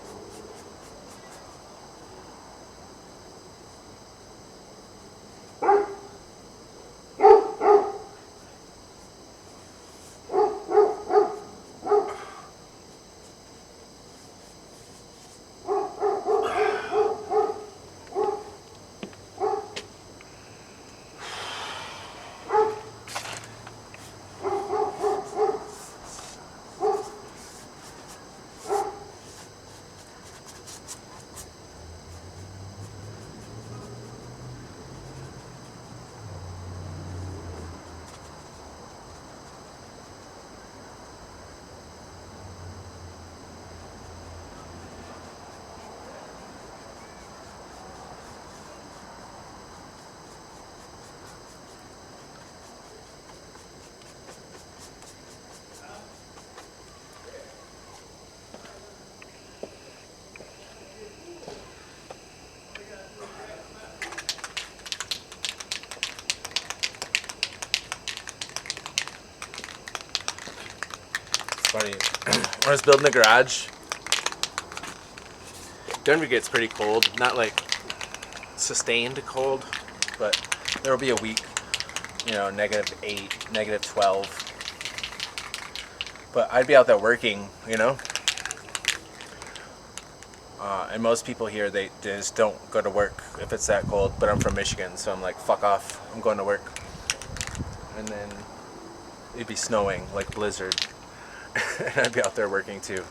Funny. When I was building the garage, Denver gets pretty cold. Not like sustained cold, but there will be a week, -8, -12. But I'd be out there working, and most people here, they just don't go to work if it's that cold. But I'm from Michigan, so I'm like, fuck off, I'm going to work. And then it'd be snowing, like blizzard. And I'd be out there working too,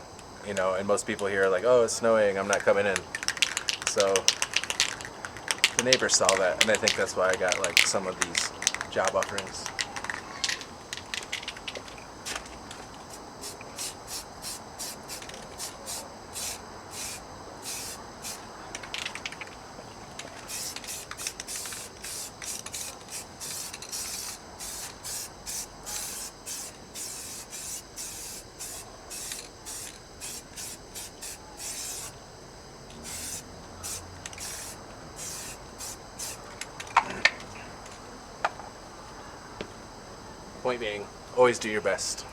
and most people here are like, oh, it's snowing, I'm not coming in. So The neighbors saw that, and I think that's why I got like some of these job offerings. Point being, always do your best.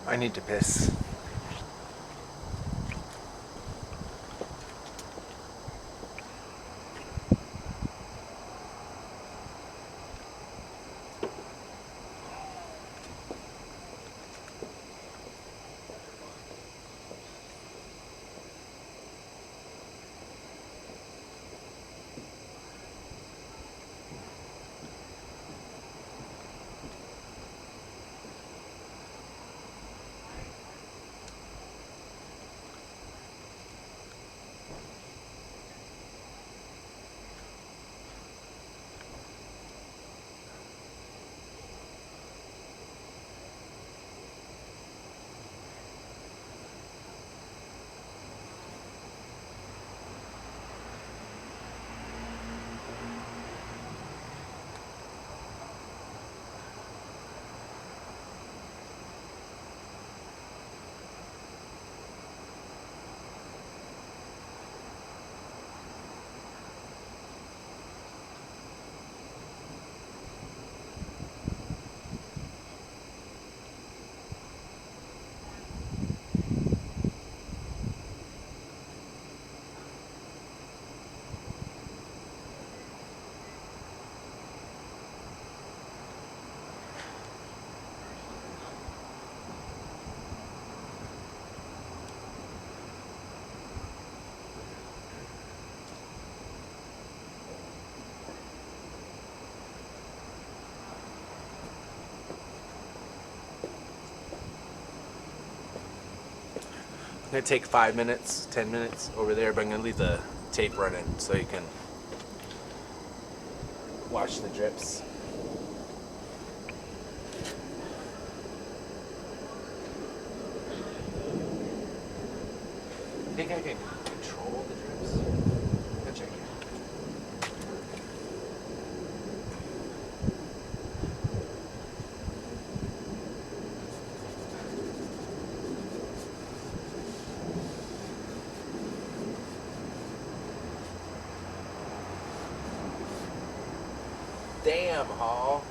I need to piss. I'm gonna take 5 minutes, 10 minutes over there, but I'm gonna leave the tape running so you can watch the drips. You think I can control the drips? I'll check it. Damn, Hall.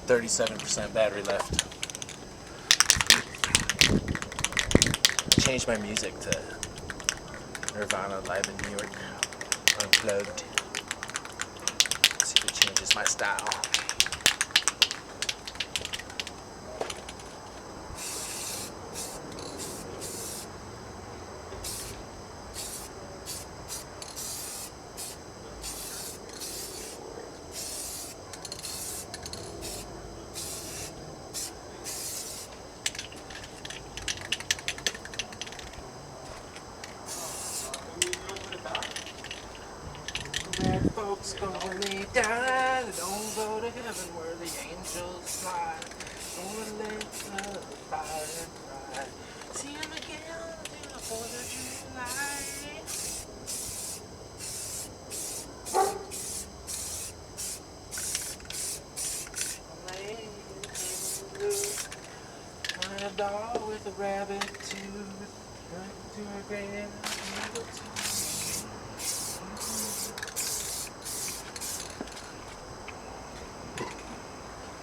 37% battery left. Changed my music to Nirvana Live in New York Unplugged. See if it changes my style. Bad folks gonna lay down, don't go to heaven where the angels fly. Gonna let the fire and cry. See him again till the 4th of July. Find a dog with a rabbit tooth, run to a grave, needle tooth.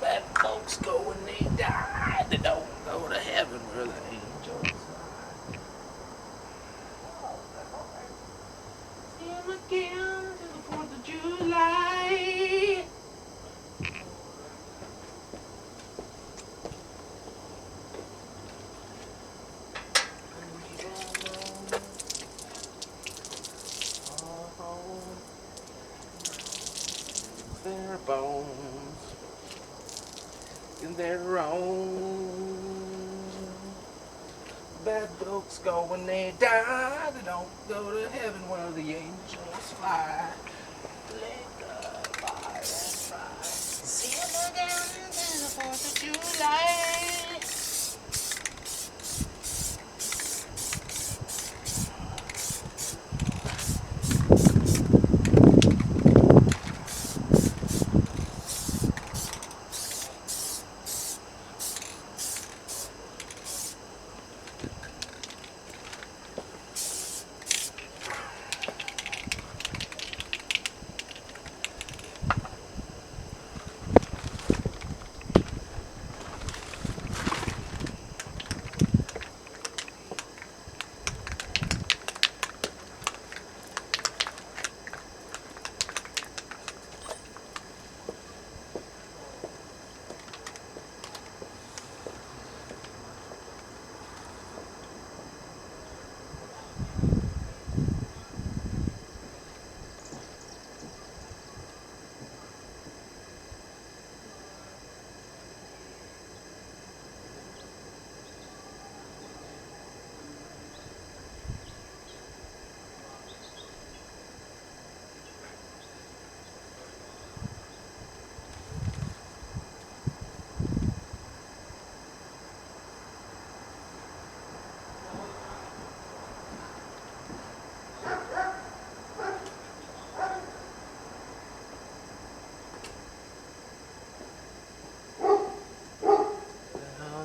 Bad folks go when they die, they don't go to heaven where the angels fly. See him again till the 4th of July. Their bones in their own. Bad folks go when they die, they don't go to heaven where the angels fly. Let the fire and fry. See them again till the 4th of July.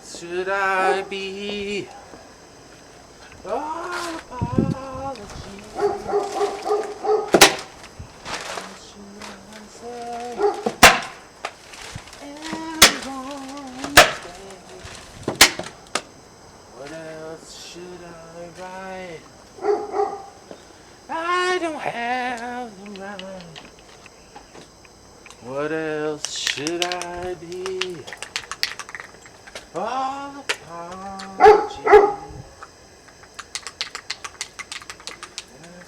Should I be all apology? What should I say? Everyone stay. What else should I write? I don't have the right. What else should I be? All apology. And a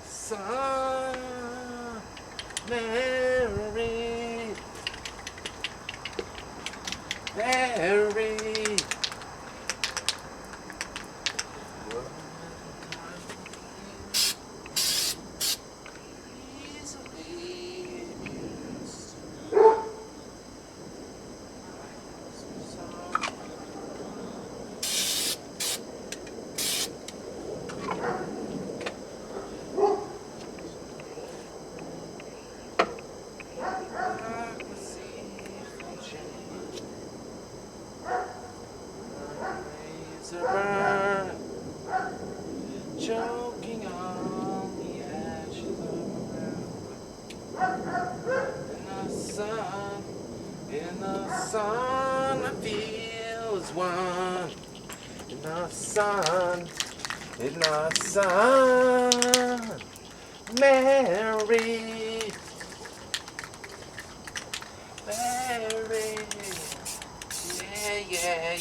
song, Mary, Mary. choking on the ashes of in the sun, I feel as one. In the sun, Mary, Mary, yeah.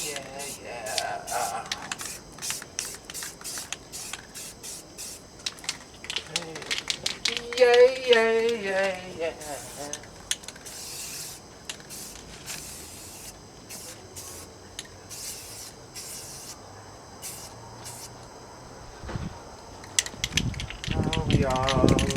Yeah. Oh, we all alone.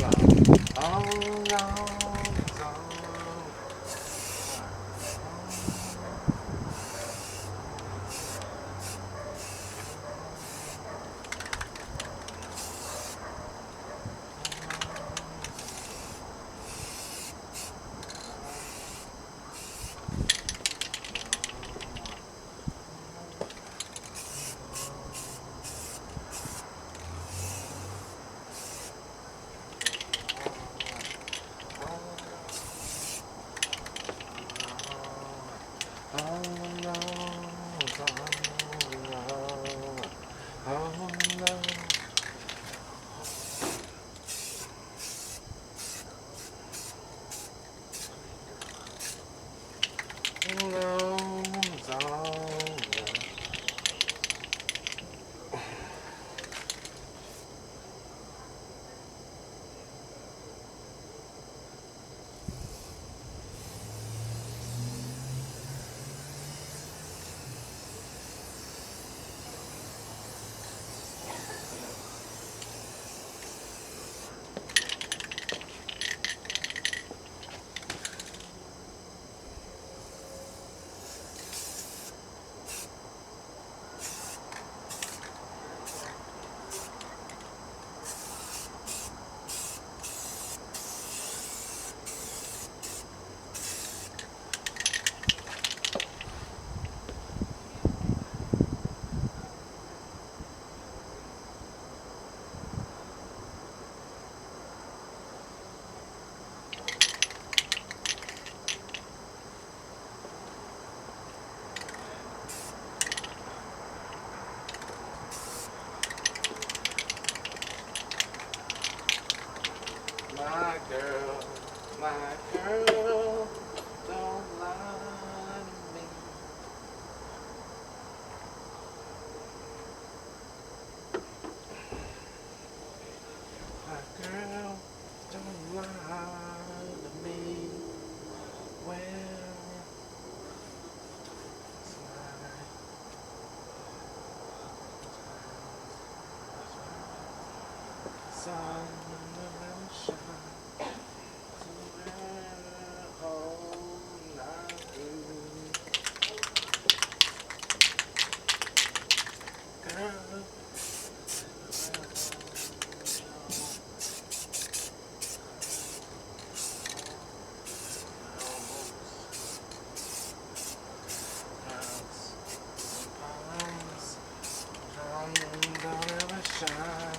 My girl, don't lie to me. My girl, don't lie to me. Well, it's my sun will shine.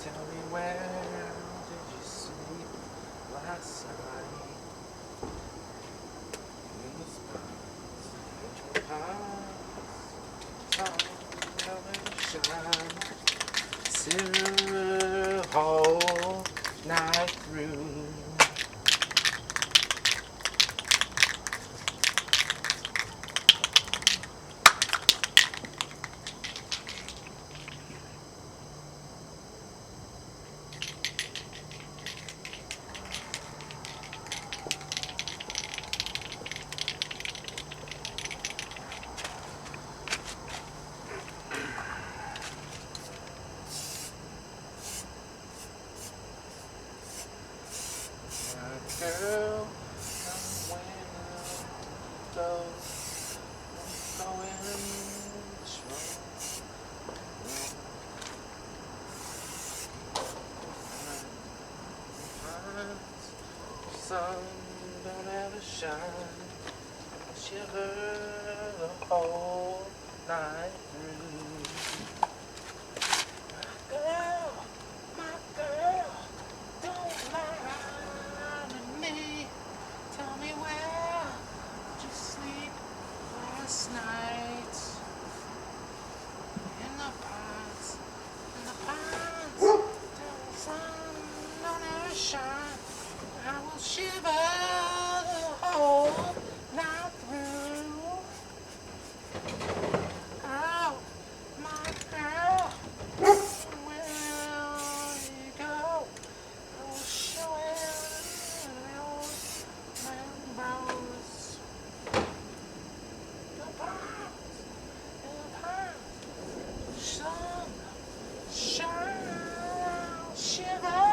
Tell me, where did you sleep last night? In the spines, till the whole night through. don't ever shine. Shiver the whole night through. Girl, my girl, don't lie to me. Tell me where did you sleep last night? In the pines, in the pines. Till the sun don't ever shine. I will shiver the whole night through. Girl, my girl, where you go? I will show you rainbows. The pines, the pines, sun, shine, shiver.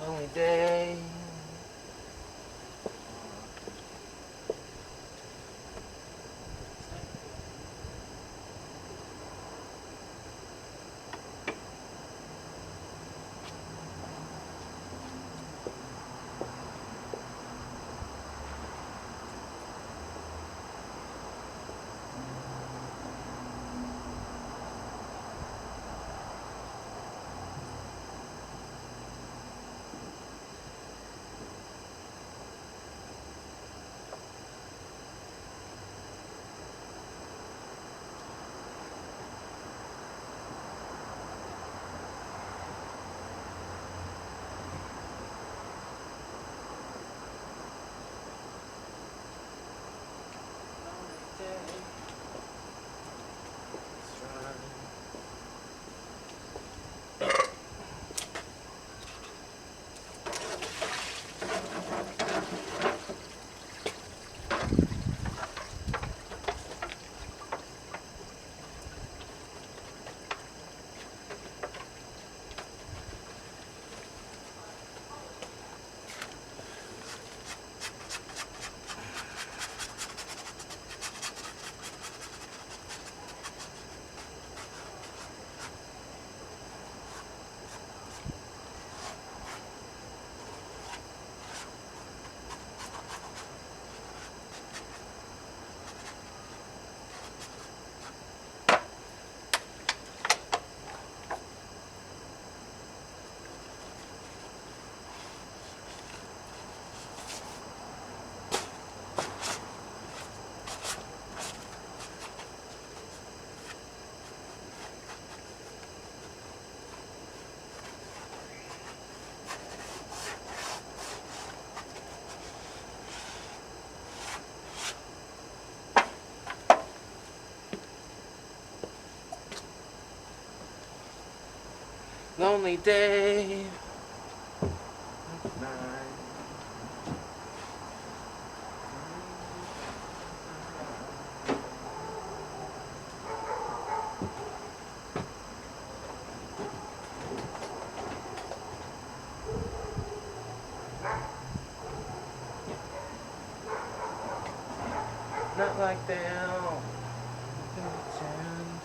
Lonely day. Lonely day. Not like them. Pretend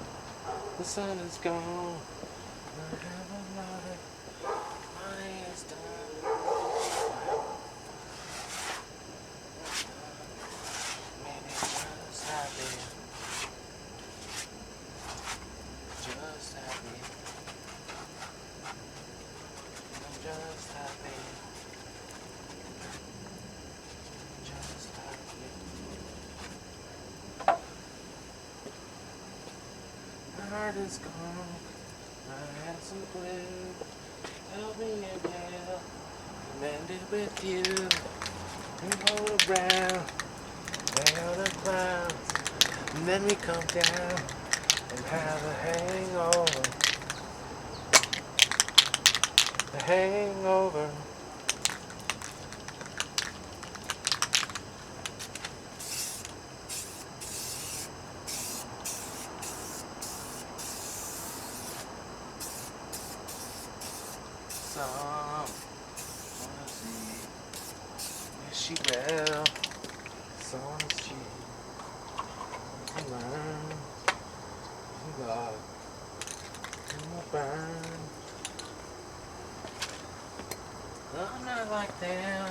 the sun is gone. I have a life. My is done. Maybe just happy. Just happy. I'm just happy. Just happy. My heart is gone. I had some glue. Help me again. Mend it with you. We roll around. Lay on the clouds. And then we come down and have a hangover. A hangover. Some wanna see, yes she will. So wanna she learn, love, will burn. I'm not like them,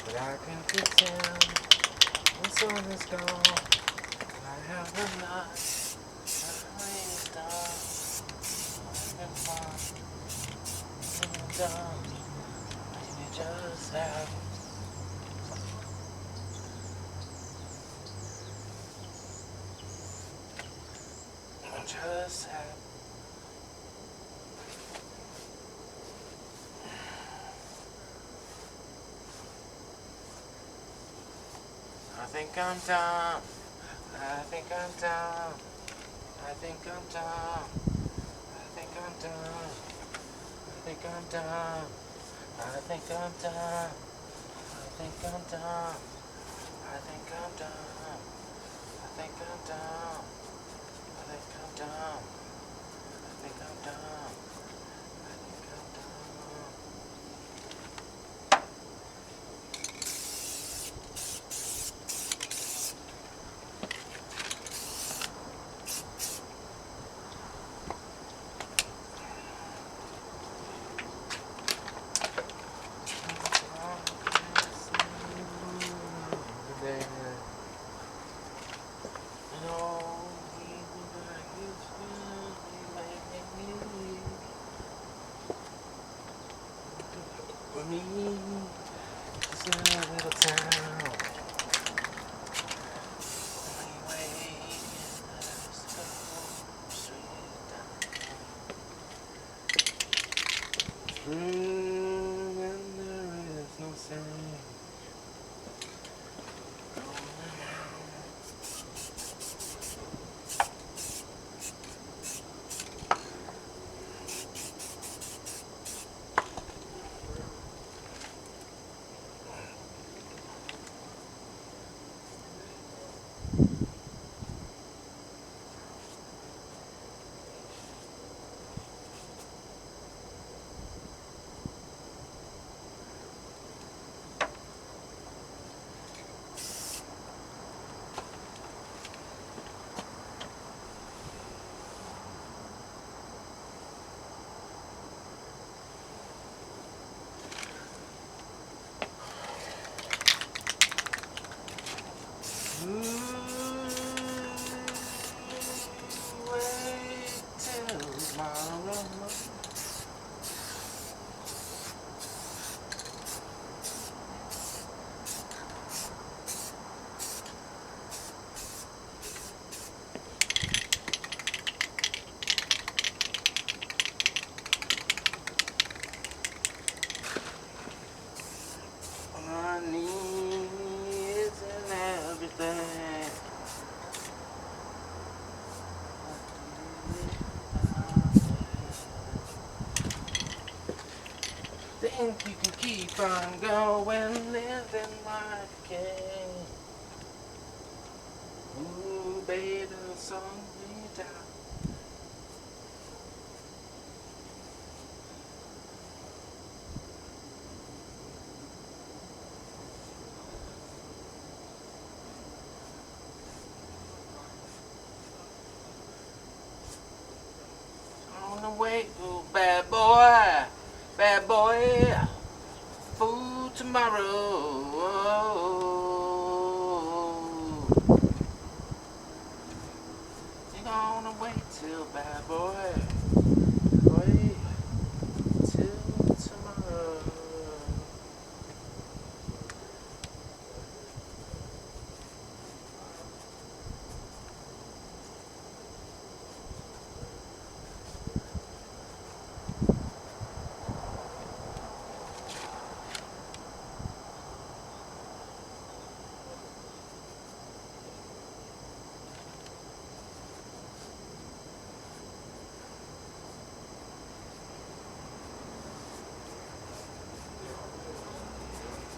but I can pretend the sun is gone. I have the night, my is done. I've been fine, I'm done. Maybe just have. Just have. I think I'm done. I think I'm done. I think I'm done. I think I'm done. I think I'm done. I think I'm done. I think I'm done. I think I'm done. I think I'm done. I think I'm done. I think I'm done. I think I'm done. For me, it's a little town. Anyway, let's go straight down. And there is no sound. Wait till tomorrow. My needs and everything. Think you can keep on going, living like a king. Ooh, baby, song me down. bad boy, food tomorrow. You gonna wait till bad boy, wait till tomorrow.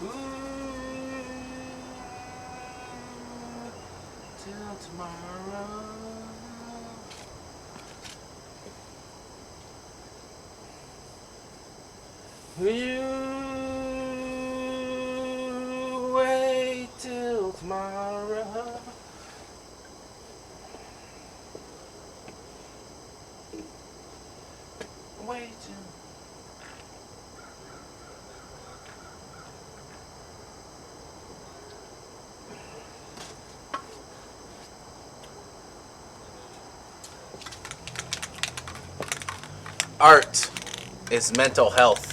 Ooh, till tomorrow. You wait till tomorrow. Wait till. Art is mental health.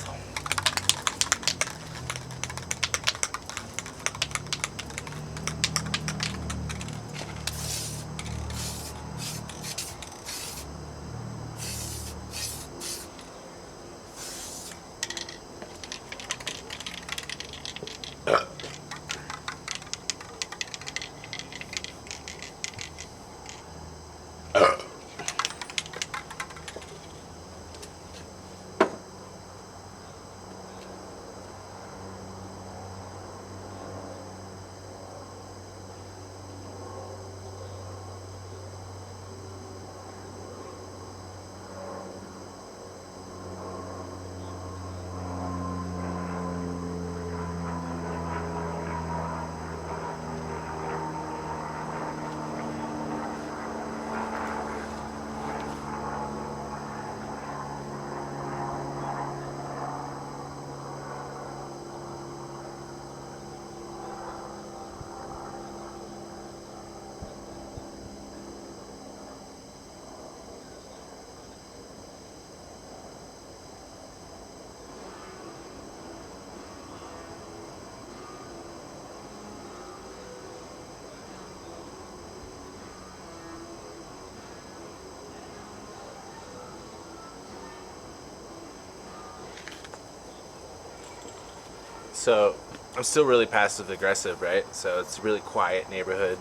So I'm still really passive aggressive, right? So it's a really quiet neighborhood.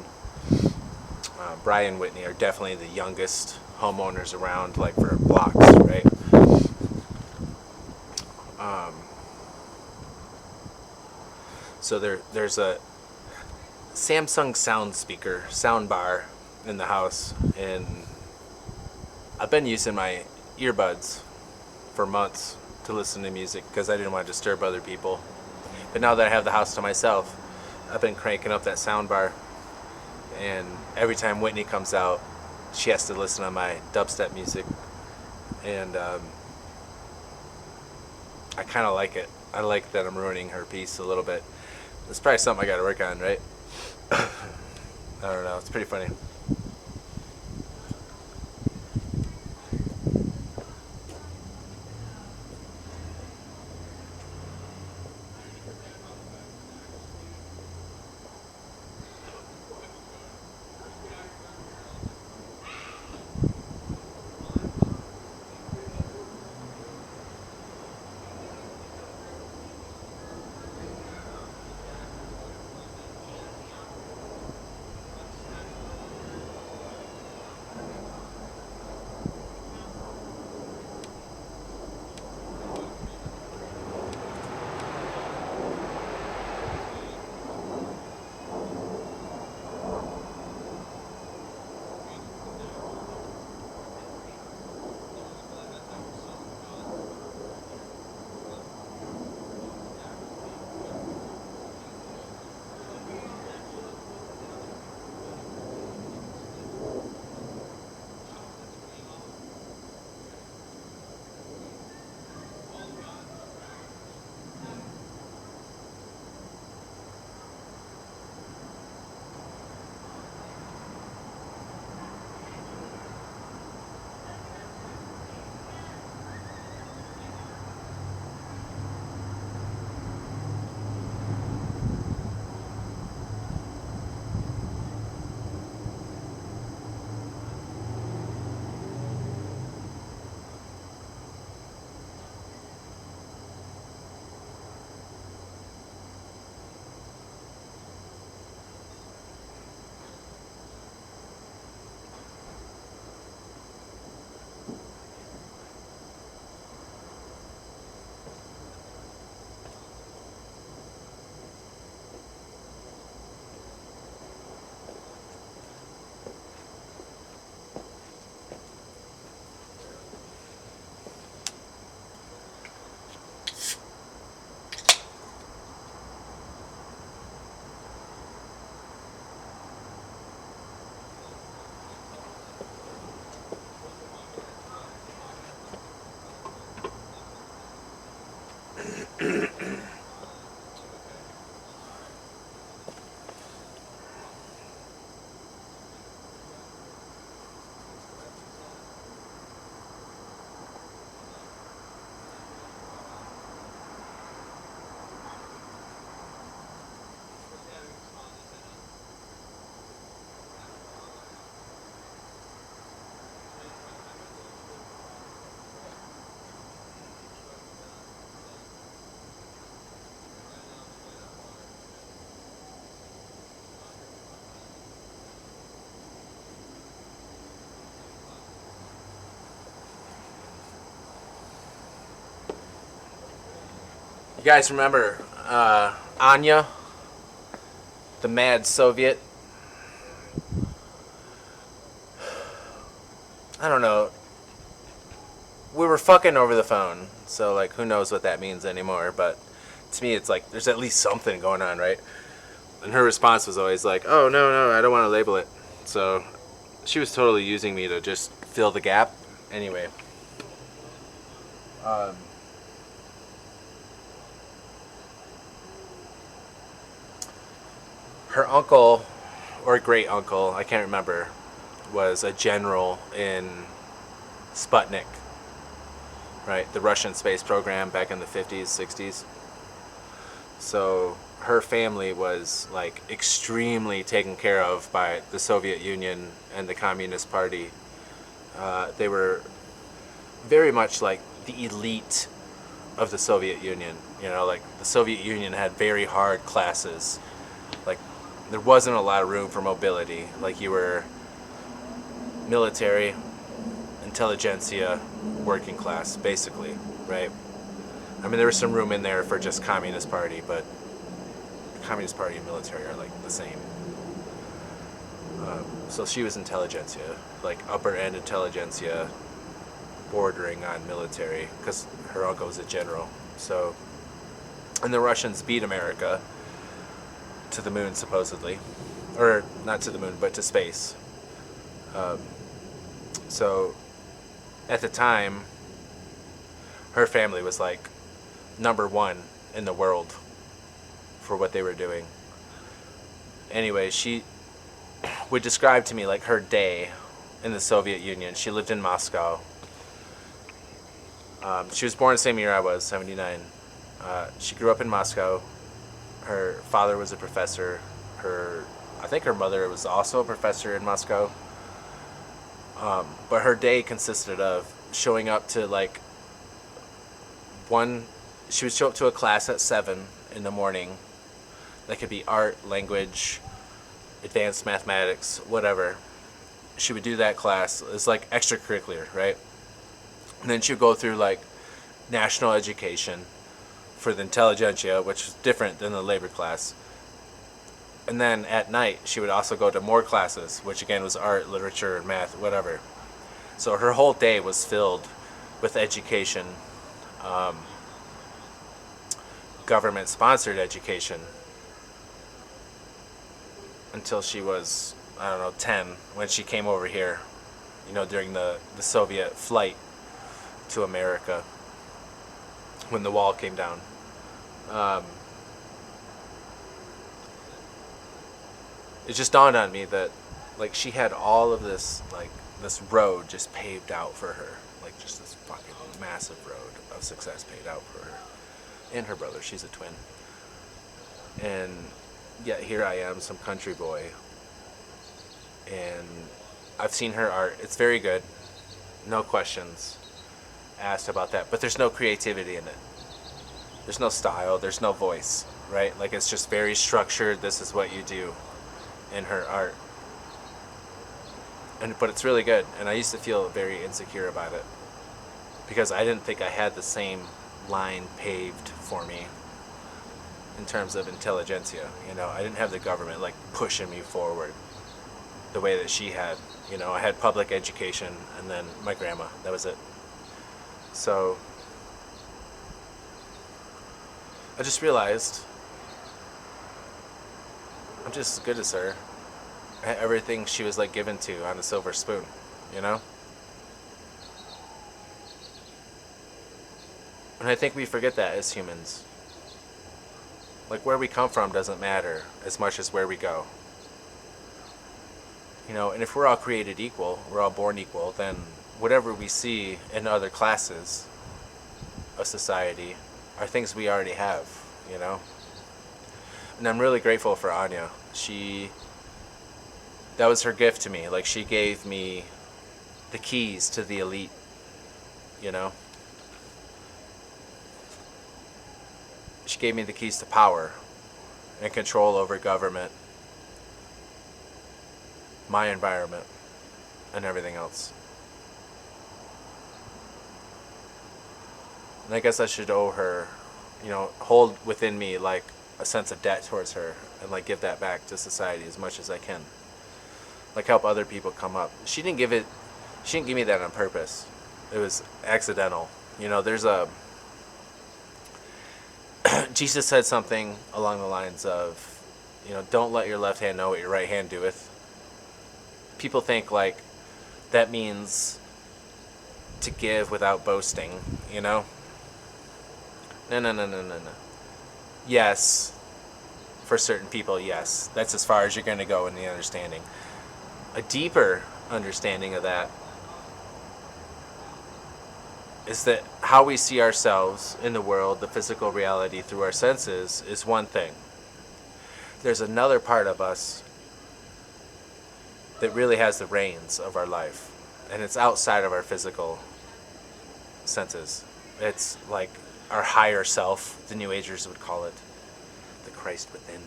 Brian and Whitney are definitely the youngest homeowners around, like for blocks, right? So there's a Samsung sound bar in the house, and I've been using my earbuds for months to listen to music because I didn't want to disturb other people. But now that I have the house to myself, I've been cranking up that sound bar, and every time Whitney comes out, she has to listen to my dubstep music, and I kind of like it. I like that I'm ruining her peace a little bit. It's probably something I got to work on, right? I don't know. It's pretty funny. You guys remember Anya, the mad Soviet? I don't know. We were fucking over the phone, so like who knows what that means anymore, but to me it's like there's at least something going on, right? And her response was always like, "Oh, no, I don't want to label it." So she was totally using me to just fill the gap. Anyway, um, her uncle or great uncle, I can't remember, was a general in Sputnik, right? The Russian space program back in the 50s, 60s. So her family was like extremely taken care of by the Soviet Union and the Communist Party. They were very much like the elite of the Soviet Union. You know, like the Soviet Union had very hard classes. Like there wasn't a lot of room for mobility. Like you were military, intelligentsia, working class, basically, right? I mean, there was some room in there for just Communist Party, but Communist Party and military are like the same. So she was intelligentsia, like upper end intelligentsia, bordering on military, because her uncle was a general. So, and the Russians beat America to the moon, supposedly, or not to the moon, but to space. Um, so, at the time, her family was like number one in the world for what they were doing. Anyway, she would describe to me like her day in the Soviet Union. She lived in Moscow. She was born the same year I was, 79. She grew up in Moscow. Her father was a professor. I think her mother was also a professor in Moscow. But her day consisted of showing up to like she would show up to a class at 7 in the morning. That could be art, language, advanced mathematics, whatever. She would do that class. It's like extracurricular, right? And then she would go through like national education for the intelligentsia, which is different than the labor class. And then at night, she would also go to more classes, which again was art, literature, math, whatever. So her whole day was filled with education, government-sponsored education, until she was, I don't know, 10, when she came over here, you know, during the Soviet flight to America, when the wall came down. It just dawned on me that, like, she had all of this, like, this road just paved out for her. Like, just this fucking massive road of success paved out for her. And her brother, she's a twin. And yet here I am, some country boy. And I've seen her art. It's very good. No questions asked about that. But there's no creativity in it. There's no style. There's no voice, right? Like, it's just very structured. This is what you do in her art. But it's really good. And I used to feel very insecure about it, because I didn't think I had the same line paved for me in terms of intelligentsia. You know, I didn't have the government like pushing me forward the way that she had. You know, I had public education and then my grandma. That was it. So I just realized I'm just as good as her. I had everything she was like given to on a silver spoon, you know? And I think we forget that as humans. Like, where we come from doesn't matter as much as where we go. You know, and if we're all created equal, we're all born equal, then whatever we see in other classes of society are things we already have, you know? And I'm really grateful for Anya. That was her gift to me. Like, she gave me the keys to the elite, you know? She gave me the keys to power and control over government, my environment, and everything else. And I guess I should owe her hold within me like a sense of debt towards her, and like give that back to society as much as I can. Like help other people come up. She didn't give me that on purpose. It was accidental. There's a Jesus said something along the lines of, don't let your left hand know what your right hand doeth. People think like that means to give without boasting, No, no, no, no, no, no. Yes, for certain people, yes. That's as far as you're going to go in the understanding. A deeper understanding of that is that how we see ourselves in the world, the physical reality through our senses, is one thing. There's another part of us that really has the reins of our life, and it's outside of our physical senses. It's like our higher self, the New Agers would call it, the Christ within.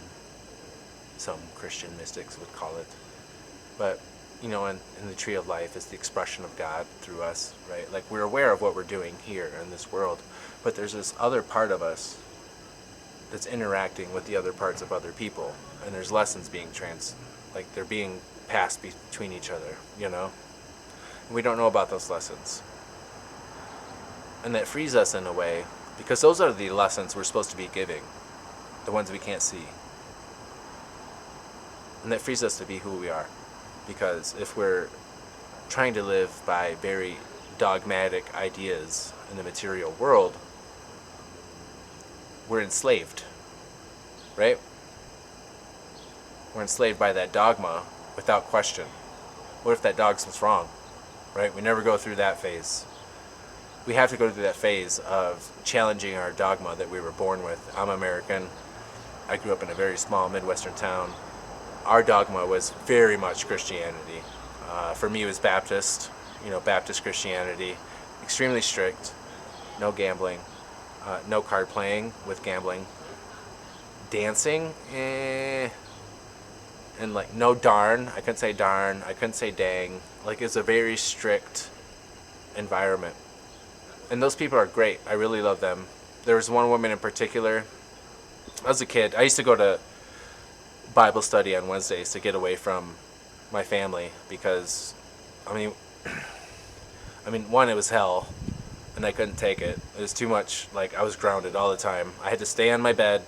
Some Christian mystics would call it. But, in the tree of life is the expression of God through us, right? Like we're aware of what we're doing here in this world, but there's this other part of us that's interacting with the other parts of other people, and there's lessons being they're being passed between each other, And we don't know about those lessons. And that frees us in a way, because those are the lessons we're supposed to be giving, the ones we can't see. And that frees us to be who we are. Because if we're trying to live by very dogmatic ideas in the material world, we're enslaved, right? We're enslaved by that dogma without question. What if that dogma's wrong, right? We never go through that phase. We have to go through that phase of challenging our dogma that we were born with. I'm American. I grew up in a very small Midwestern town. Our dogma was very much Christianity. For me, it was Baptist, Baptist Christianity, extremely strict, no gambling, no card playing with gambling, dancing, and like no darn. I couldn't say darn. I couldn't say dang. Like it's a very strict environment, and those people are great. I really love them. There was one woman in particular. As a kid, I used to go to Bible study on Wednesdays to get away from my family because, one, it was hell, and I couldn't take it. It was too much. Like I was grounded all the time. I had to stay on my bed,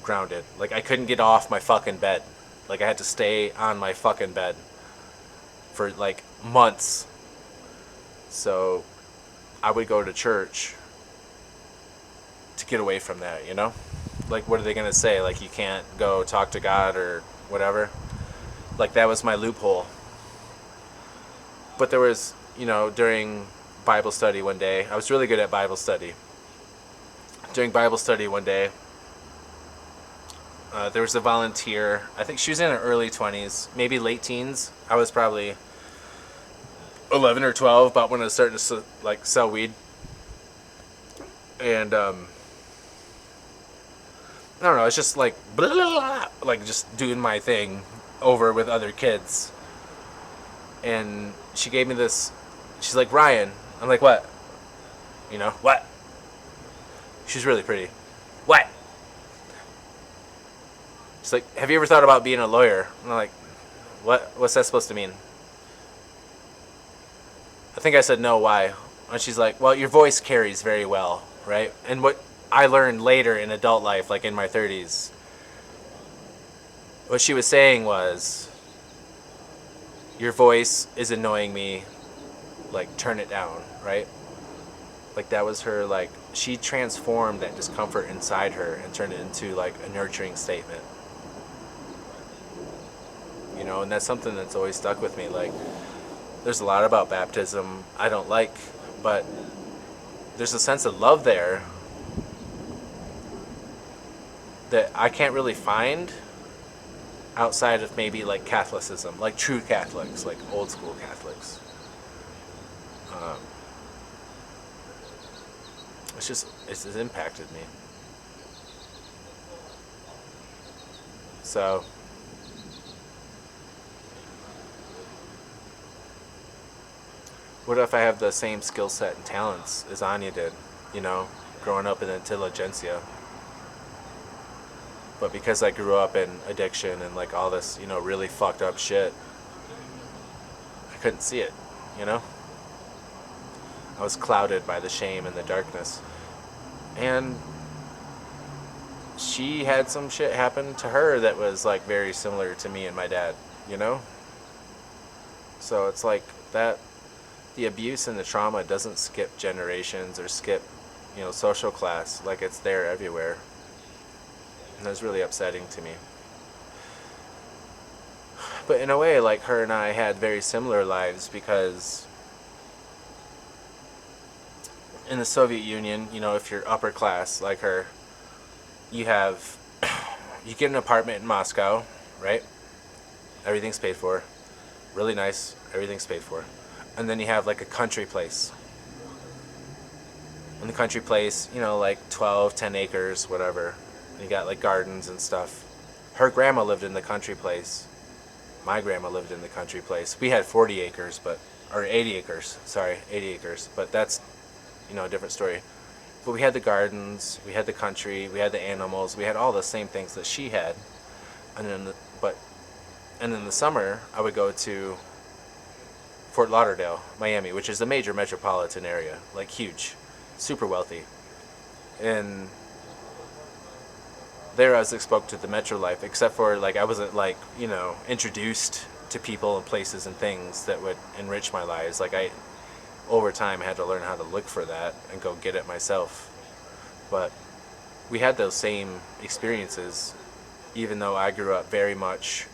grounded. Like I couldn't get off my fucking bed. Like I had to stay on my fucking bed for like months. So I would go to church to get away from that, Like, what are they going to say? Like, you can't go talk to God or whatever? Like, that was my loophole. But there was, during Bible study one day, I was really good at Bible study. During Bible study one day, there was a volunteer. I think she was in her early 20s, maybe late teens. I was probably 11 or 12, about when I was starting to, sell weed. And, I don't know, it's just like, blah, blah, blah, like just doing my thing over with other kids. And she gave me this, she's like, Ryan. I'm like, what? What? She's really pretty. What? She's like, have you ever thought about being a lawyer? And I'm like, what's that supposed to mean? I think I said no, why? And she's like, well, your voice carries very well, right? And what I learned later in adult life, like in my 30s, what she was saying was, your voice is annoying me, like turn it down, right? Like that was her, like she transformed that discomfort inside her and turned it into like a nurturing statement. And that's something that's always stuck with me. Like there's a lot about baptism I don't like, but there's a sense of love there that I can't really find outside of maybe like Catholicism, like true Catholics, like old school Catholics. It's impacted me. So what if I have the same skill set and talents as Anya did, growing up in intelligentsia. But because I grew up in addiction and like all this, really fucked up shit, I couldn't see it, you know? I was clouded by the shame and the darkness. And she had some shit happen to her that was like very similar to me and my dad, you know? So it's like that the abuse and the trauma doesn't skip generations or skip, social class. Like it's there everywhere. And that's really upsetting to me. But in a way, like her and I had very similar lives because in the Soviet Union, if you're upper class like her, you get an apartment in Moscow, right? Everything's paid for. Really nice. Everything's paid for. And then you have like a country place. In the country place, like 12, 10 acres, whatever. And you got like gardens and stuff. Her grandma lived in the country place. My grandma lived in the country place. We had 40 acres, or 80 acres. Sorry, 80 acres. But that's, a different story. But we had the gardens, we had the country, we had the animals, we had all the same things that she had. And then in the summer, I would go to Fort Lauderdale, Miami, which is a major metropolitan area, like huge, super wealthy. And there I was exposed to the metro life, except for like I wasn't like, introduced to people and places and things that would enrich my lives. Like over time had to learn how to look for that and go get it myself. But we had those same experiences, even though I grew up very much,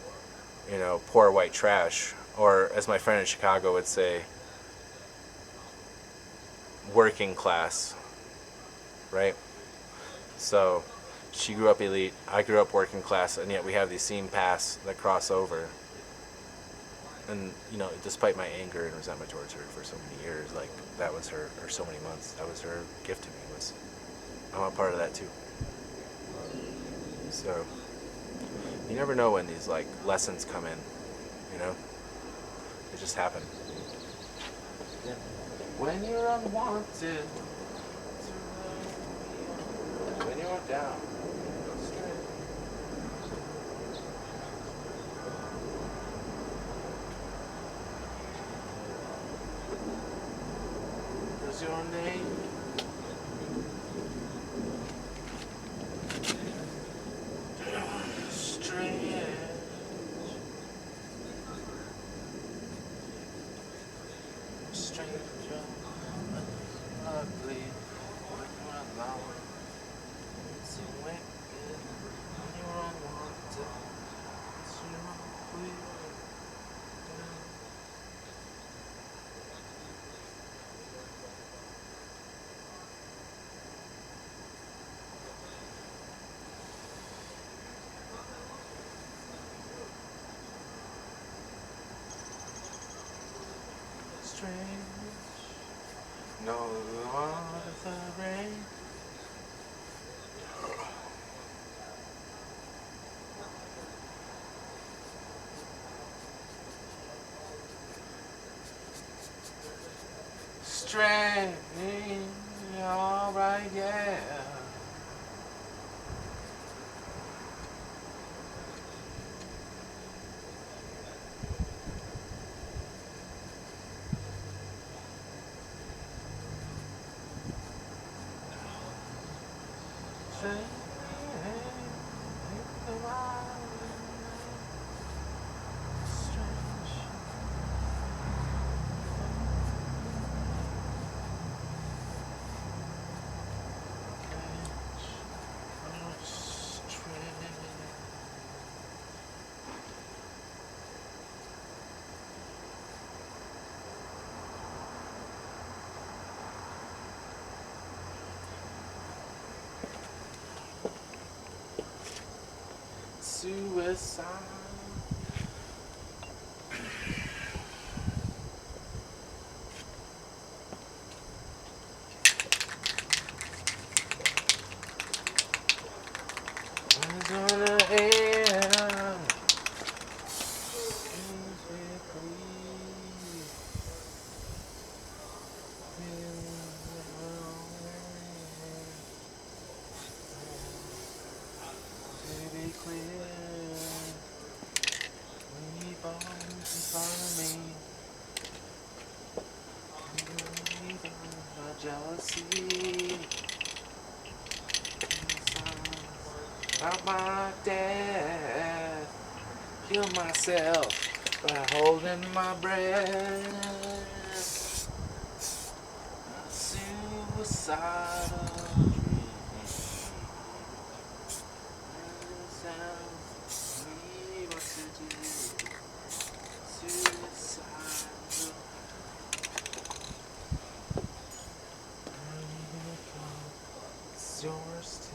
poor white trash, or as my friend in Chicago would say, working class, right? So she grew up elite, I grew up working class, and yet we have these same paths that cross over. And, despite my anger and resentment towards her for so many years, like, that was her, or so many months, that was her gift to me, was, I'm a part of that too. So, you never know when these, like, lessons come in, They just happen. Yeah. When you're unwanted, when you're down, go straight. What's your name? Strange. Stranger, ugly, when you're alone. It's so wicked when you're unwanted. It's weird. Strange, no other rain. Strange, alright, yeah. Strange, suicide. I'm gonna end fun of me. My jealousy. About my death. Kill myself by holding my breath. A suicidal dream. Tells me what to do. Suicidal. It's yours too.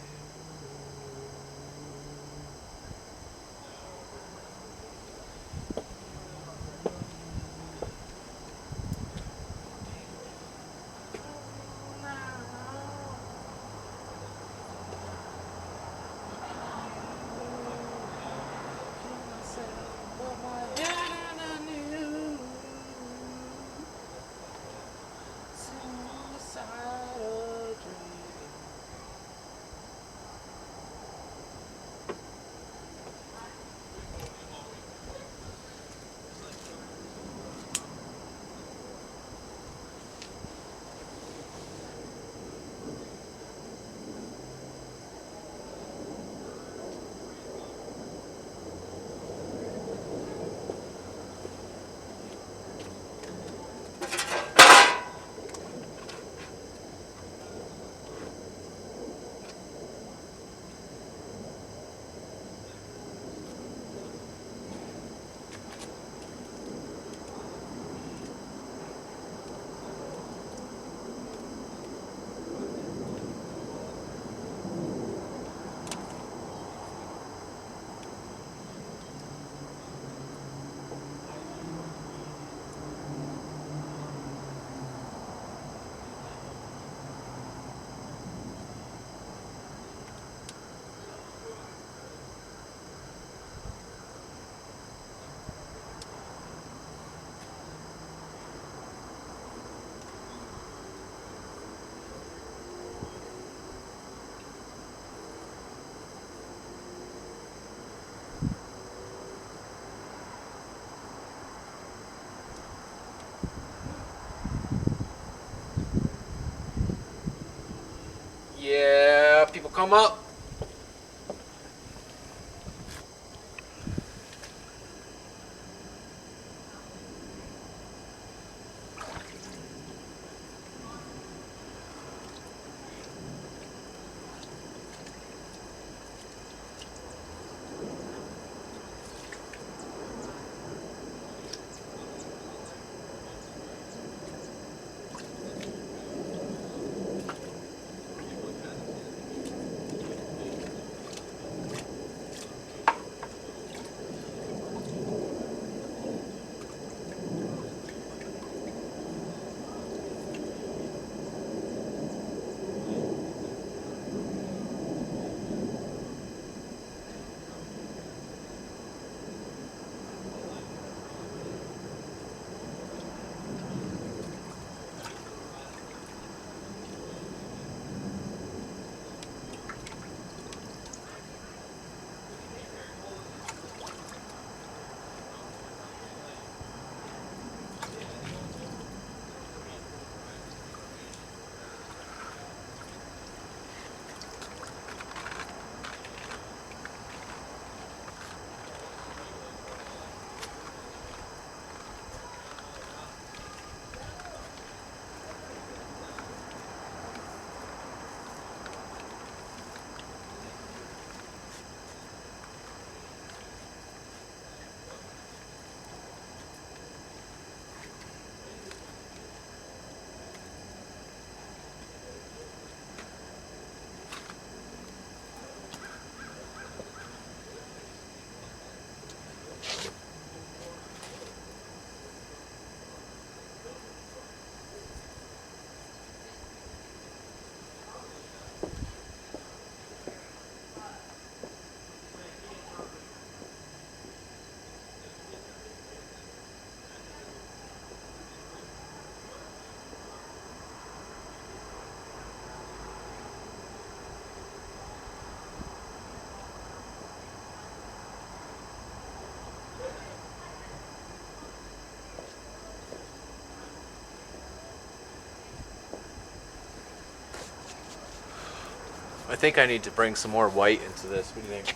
think I need to bring some more white into this. What do you think?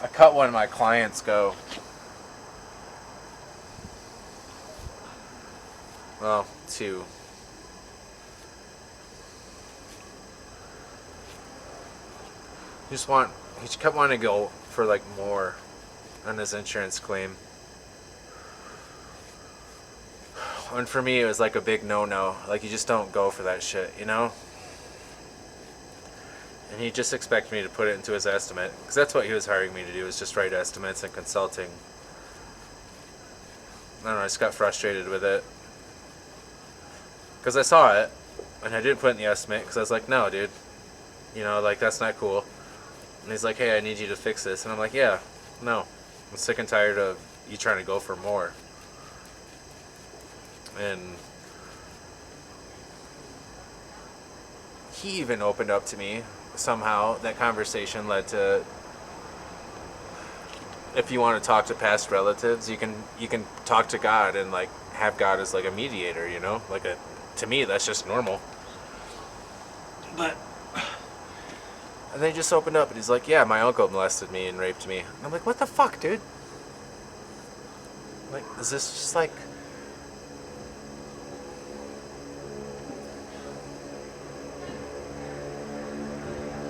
I cut one of my clients go. Well, two. He kept wanting to go for like more on his insurance claim. And for me, it was like a big no-no. Like, you just don't go for that shit, you know? And he just expected me to put it into his estimate. Because that's what he was hiring me to do, is just write estimates and consulting. I don't know, I just got frustrated with it. Because I saw it, and I didn't put it in the estimate, because I was like, no, dude. You know, like, that's not cool. And he's like, hey, I need you to fix this. And I'm like, yeah, no. I'm sick and tired of you trying to go for more. And he even opened up to me somehow. That conversation led to, if you want to talk to past relatives, you can talk to God and like have God as like a mediator, you know? Like to me that's just normal. But and they just opened up and he's like, yeah, my uncle molested me and raped me. And I'm like, what the fuck, dude? Like, is this just like,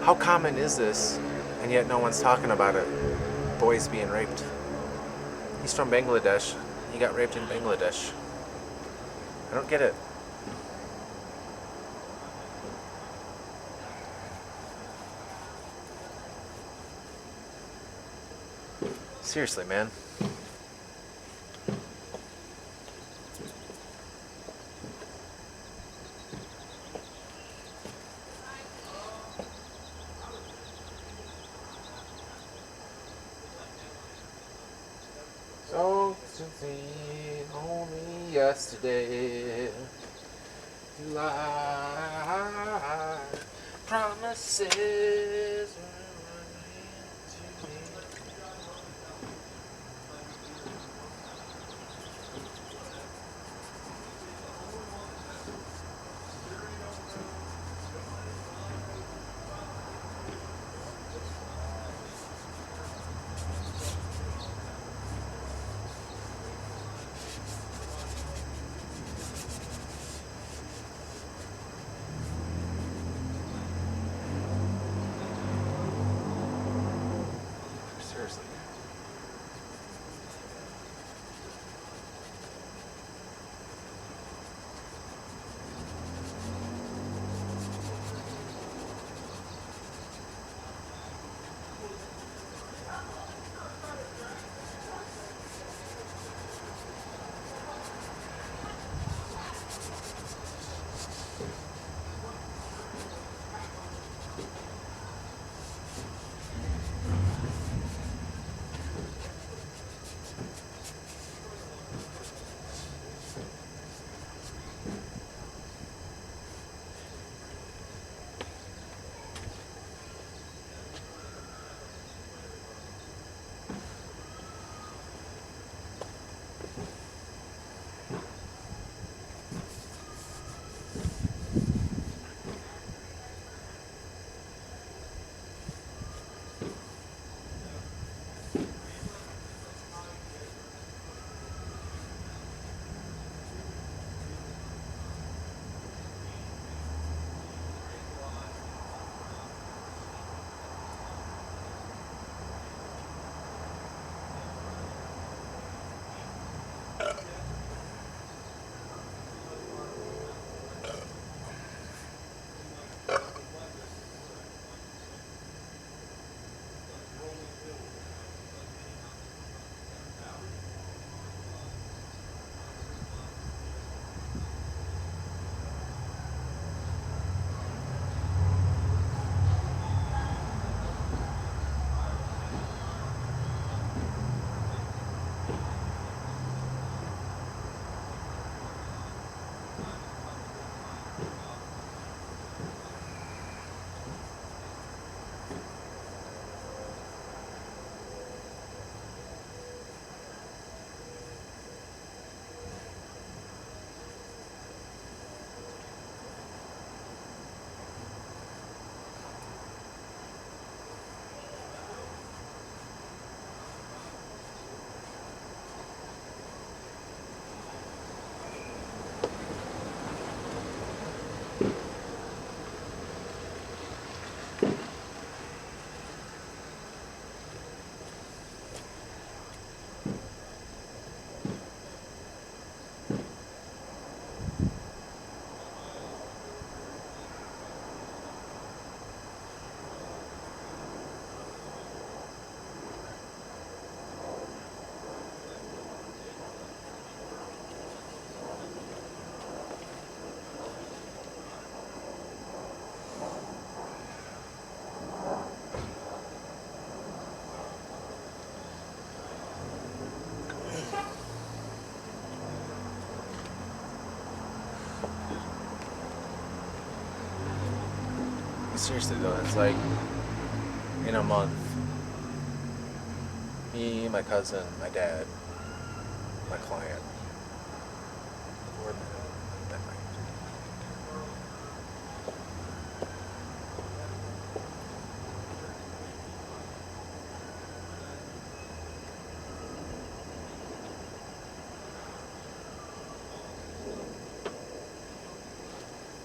how common is this, and yet no one's talking about it? Boys being raped. He's from Bangladesh. He got raped in Bangladesh. I don't get it. Seriously, man. So only yesterday you lied, promises were to me. seriously though, it's like in a month, me, my cousin, my dad, my client, or that night.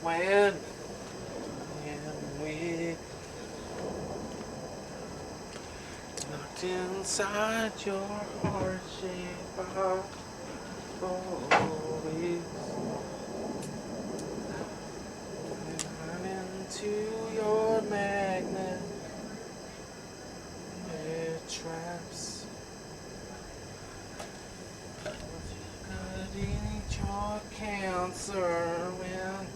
When we looked inside your heart-shaped box for weeks, and into your magnet traps, could eat your cancer when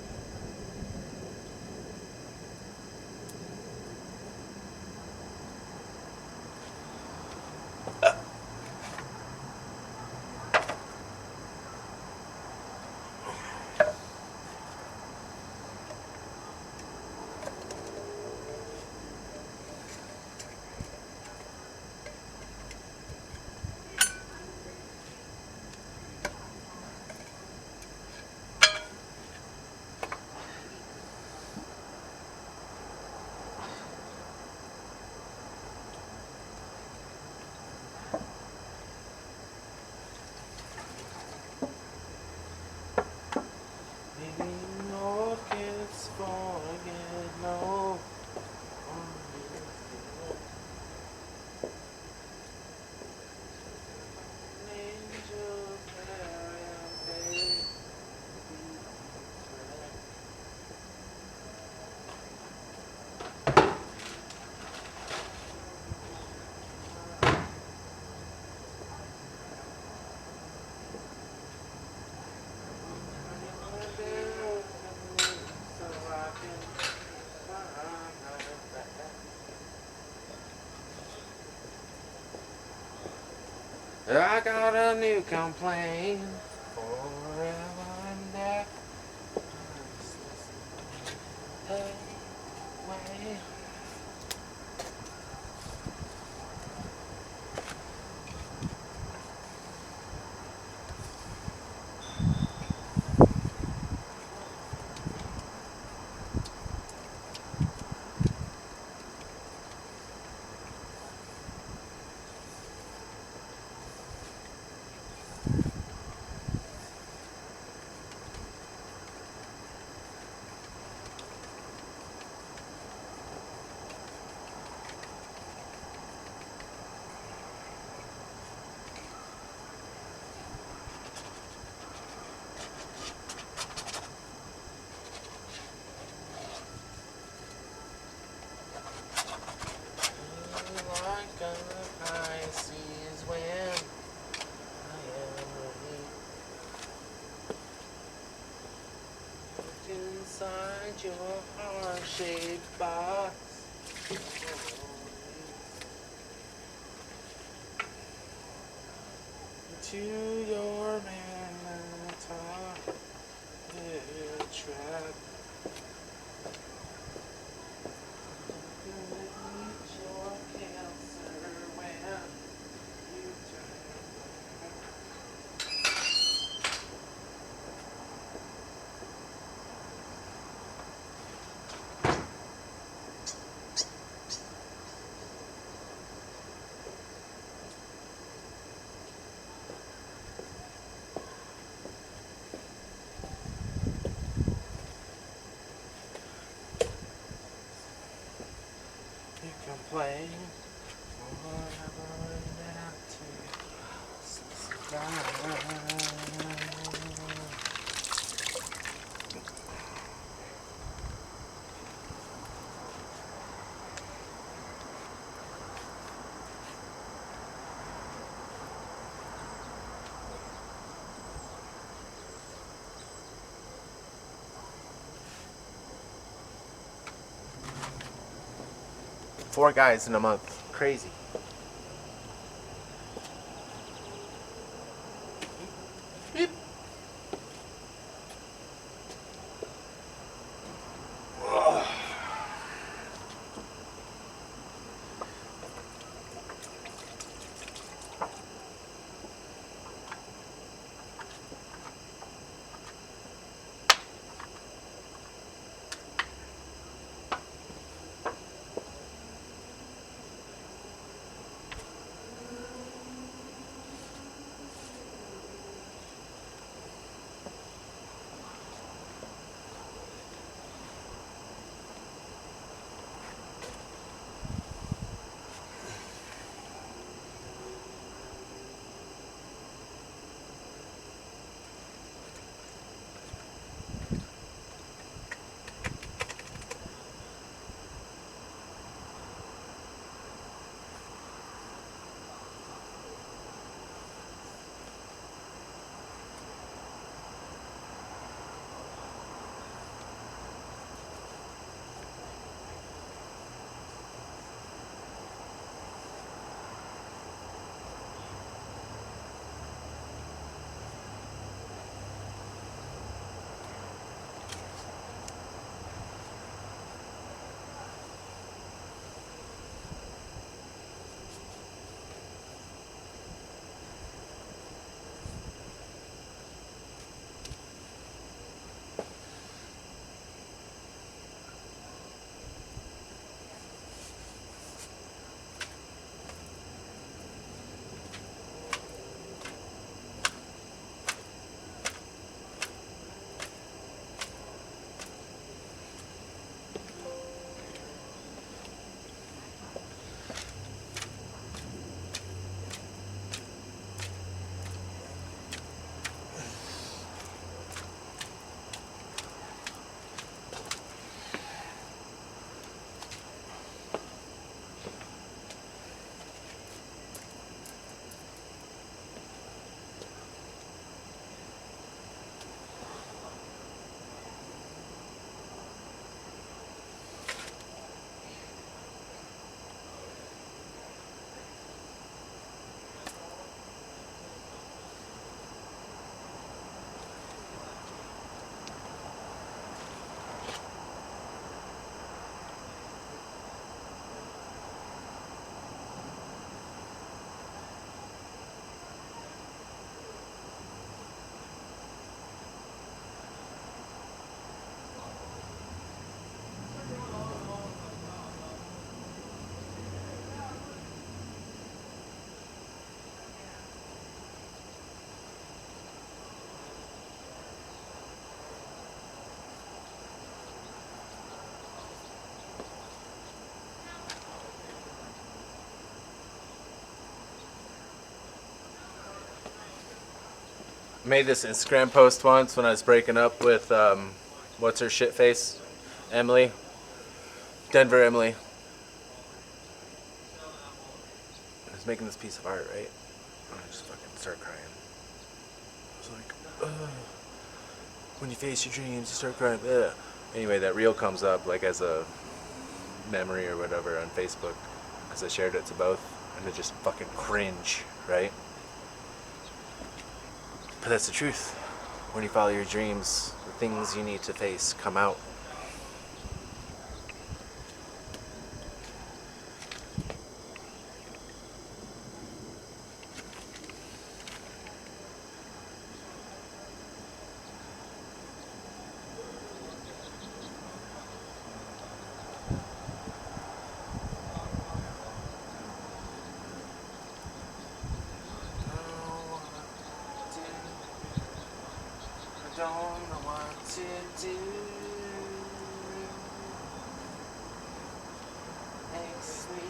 maybe no kids forget no. Angels carry a baby. I got a new complaint forever and ever. Hey, wait. Like a Pisces when I am weak inside your heart-shaped box. To your magnetar trap. Eat your cancer when you turn. You complain forever and Four guys in a month. Crazy. Beep. made this Instagram post once when I was breaking up with what's her shit face, Emily, Denver Emily. I was making this piece of art, right? And I just fucking start crying. I was like, ugh. When you face your dreams, you start crying. Ugh. Anyway, that reel comes up like as a memory or whatever on Facebook because I shared it to both, and they just fucking cringe, right? But that's the truth. When you follow your dreams, the things you need to face come out. I don't know what to do. Makes me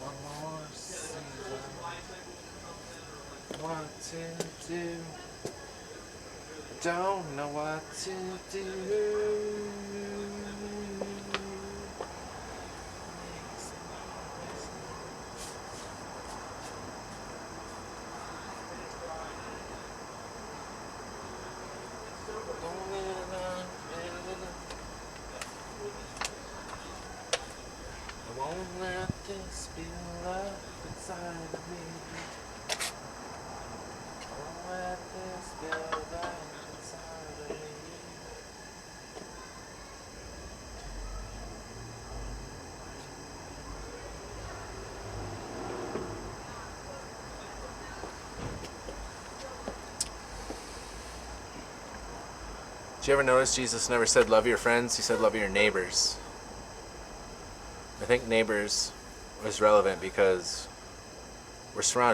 one more season. What to do? Don't know what to do. I won't let this build up inside of me. I won't let this build up inside of me. Did you ever notice Jesus never said love your friends? He said love your neighbors. I think neighbors was relevant because we're surrounded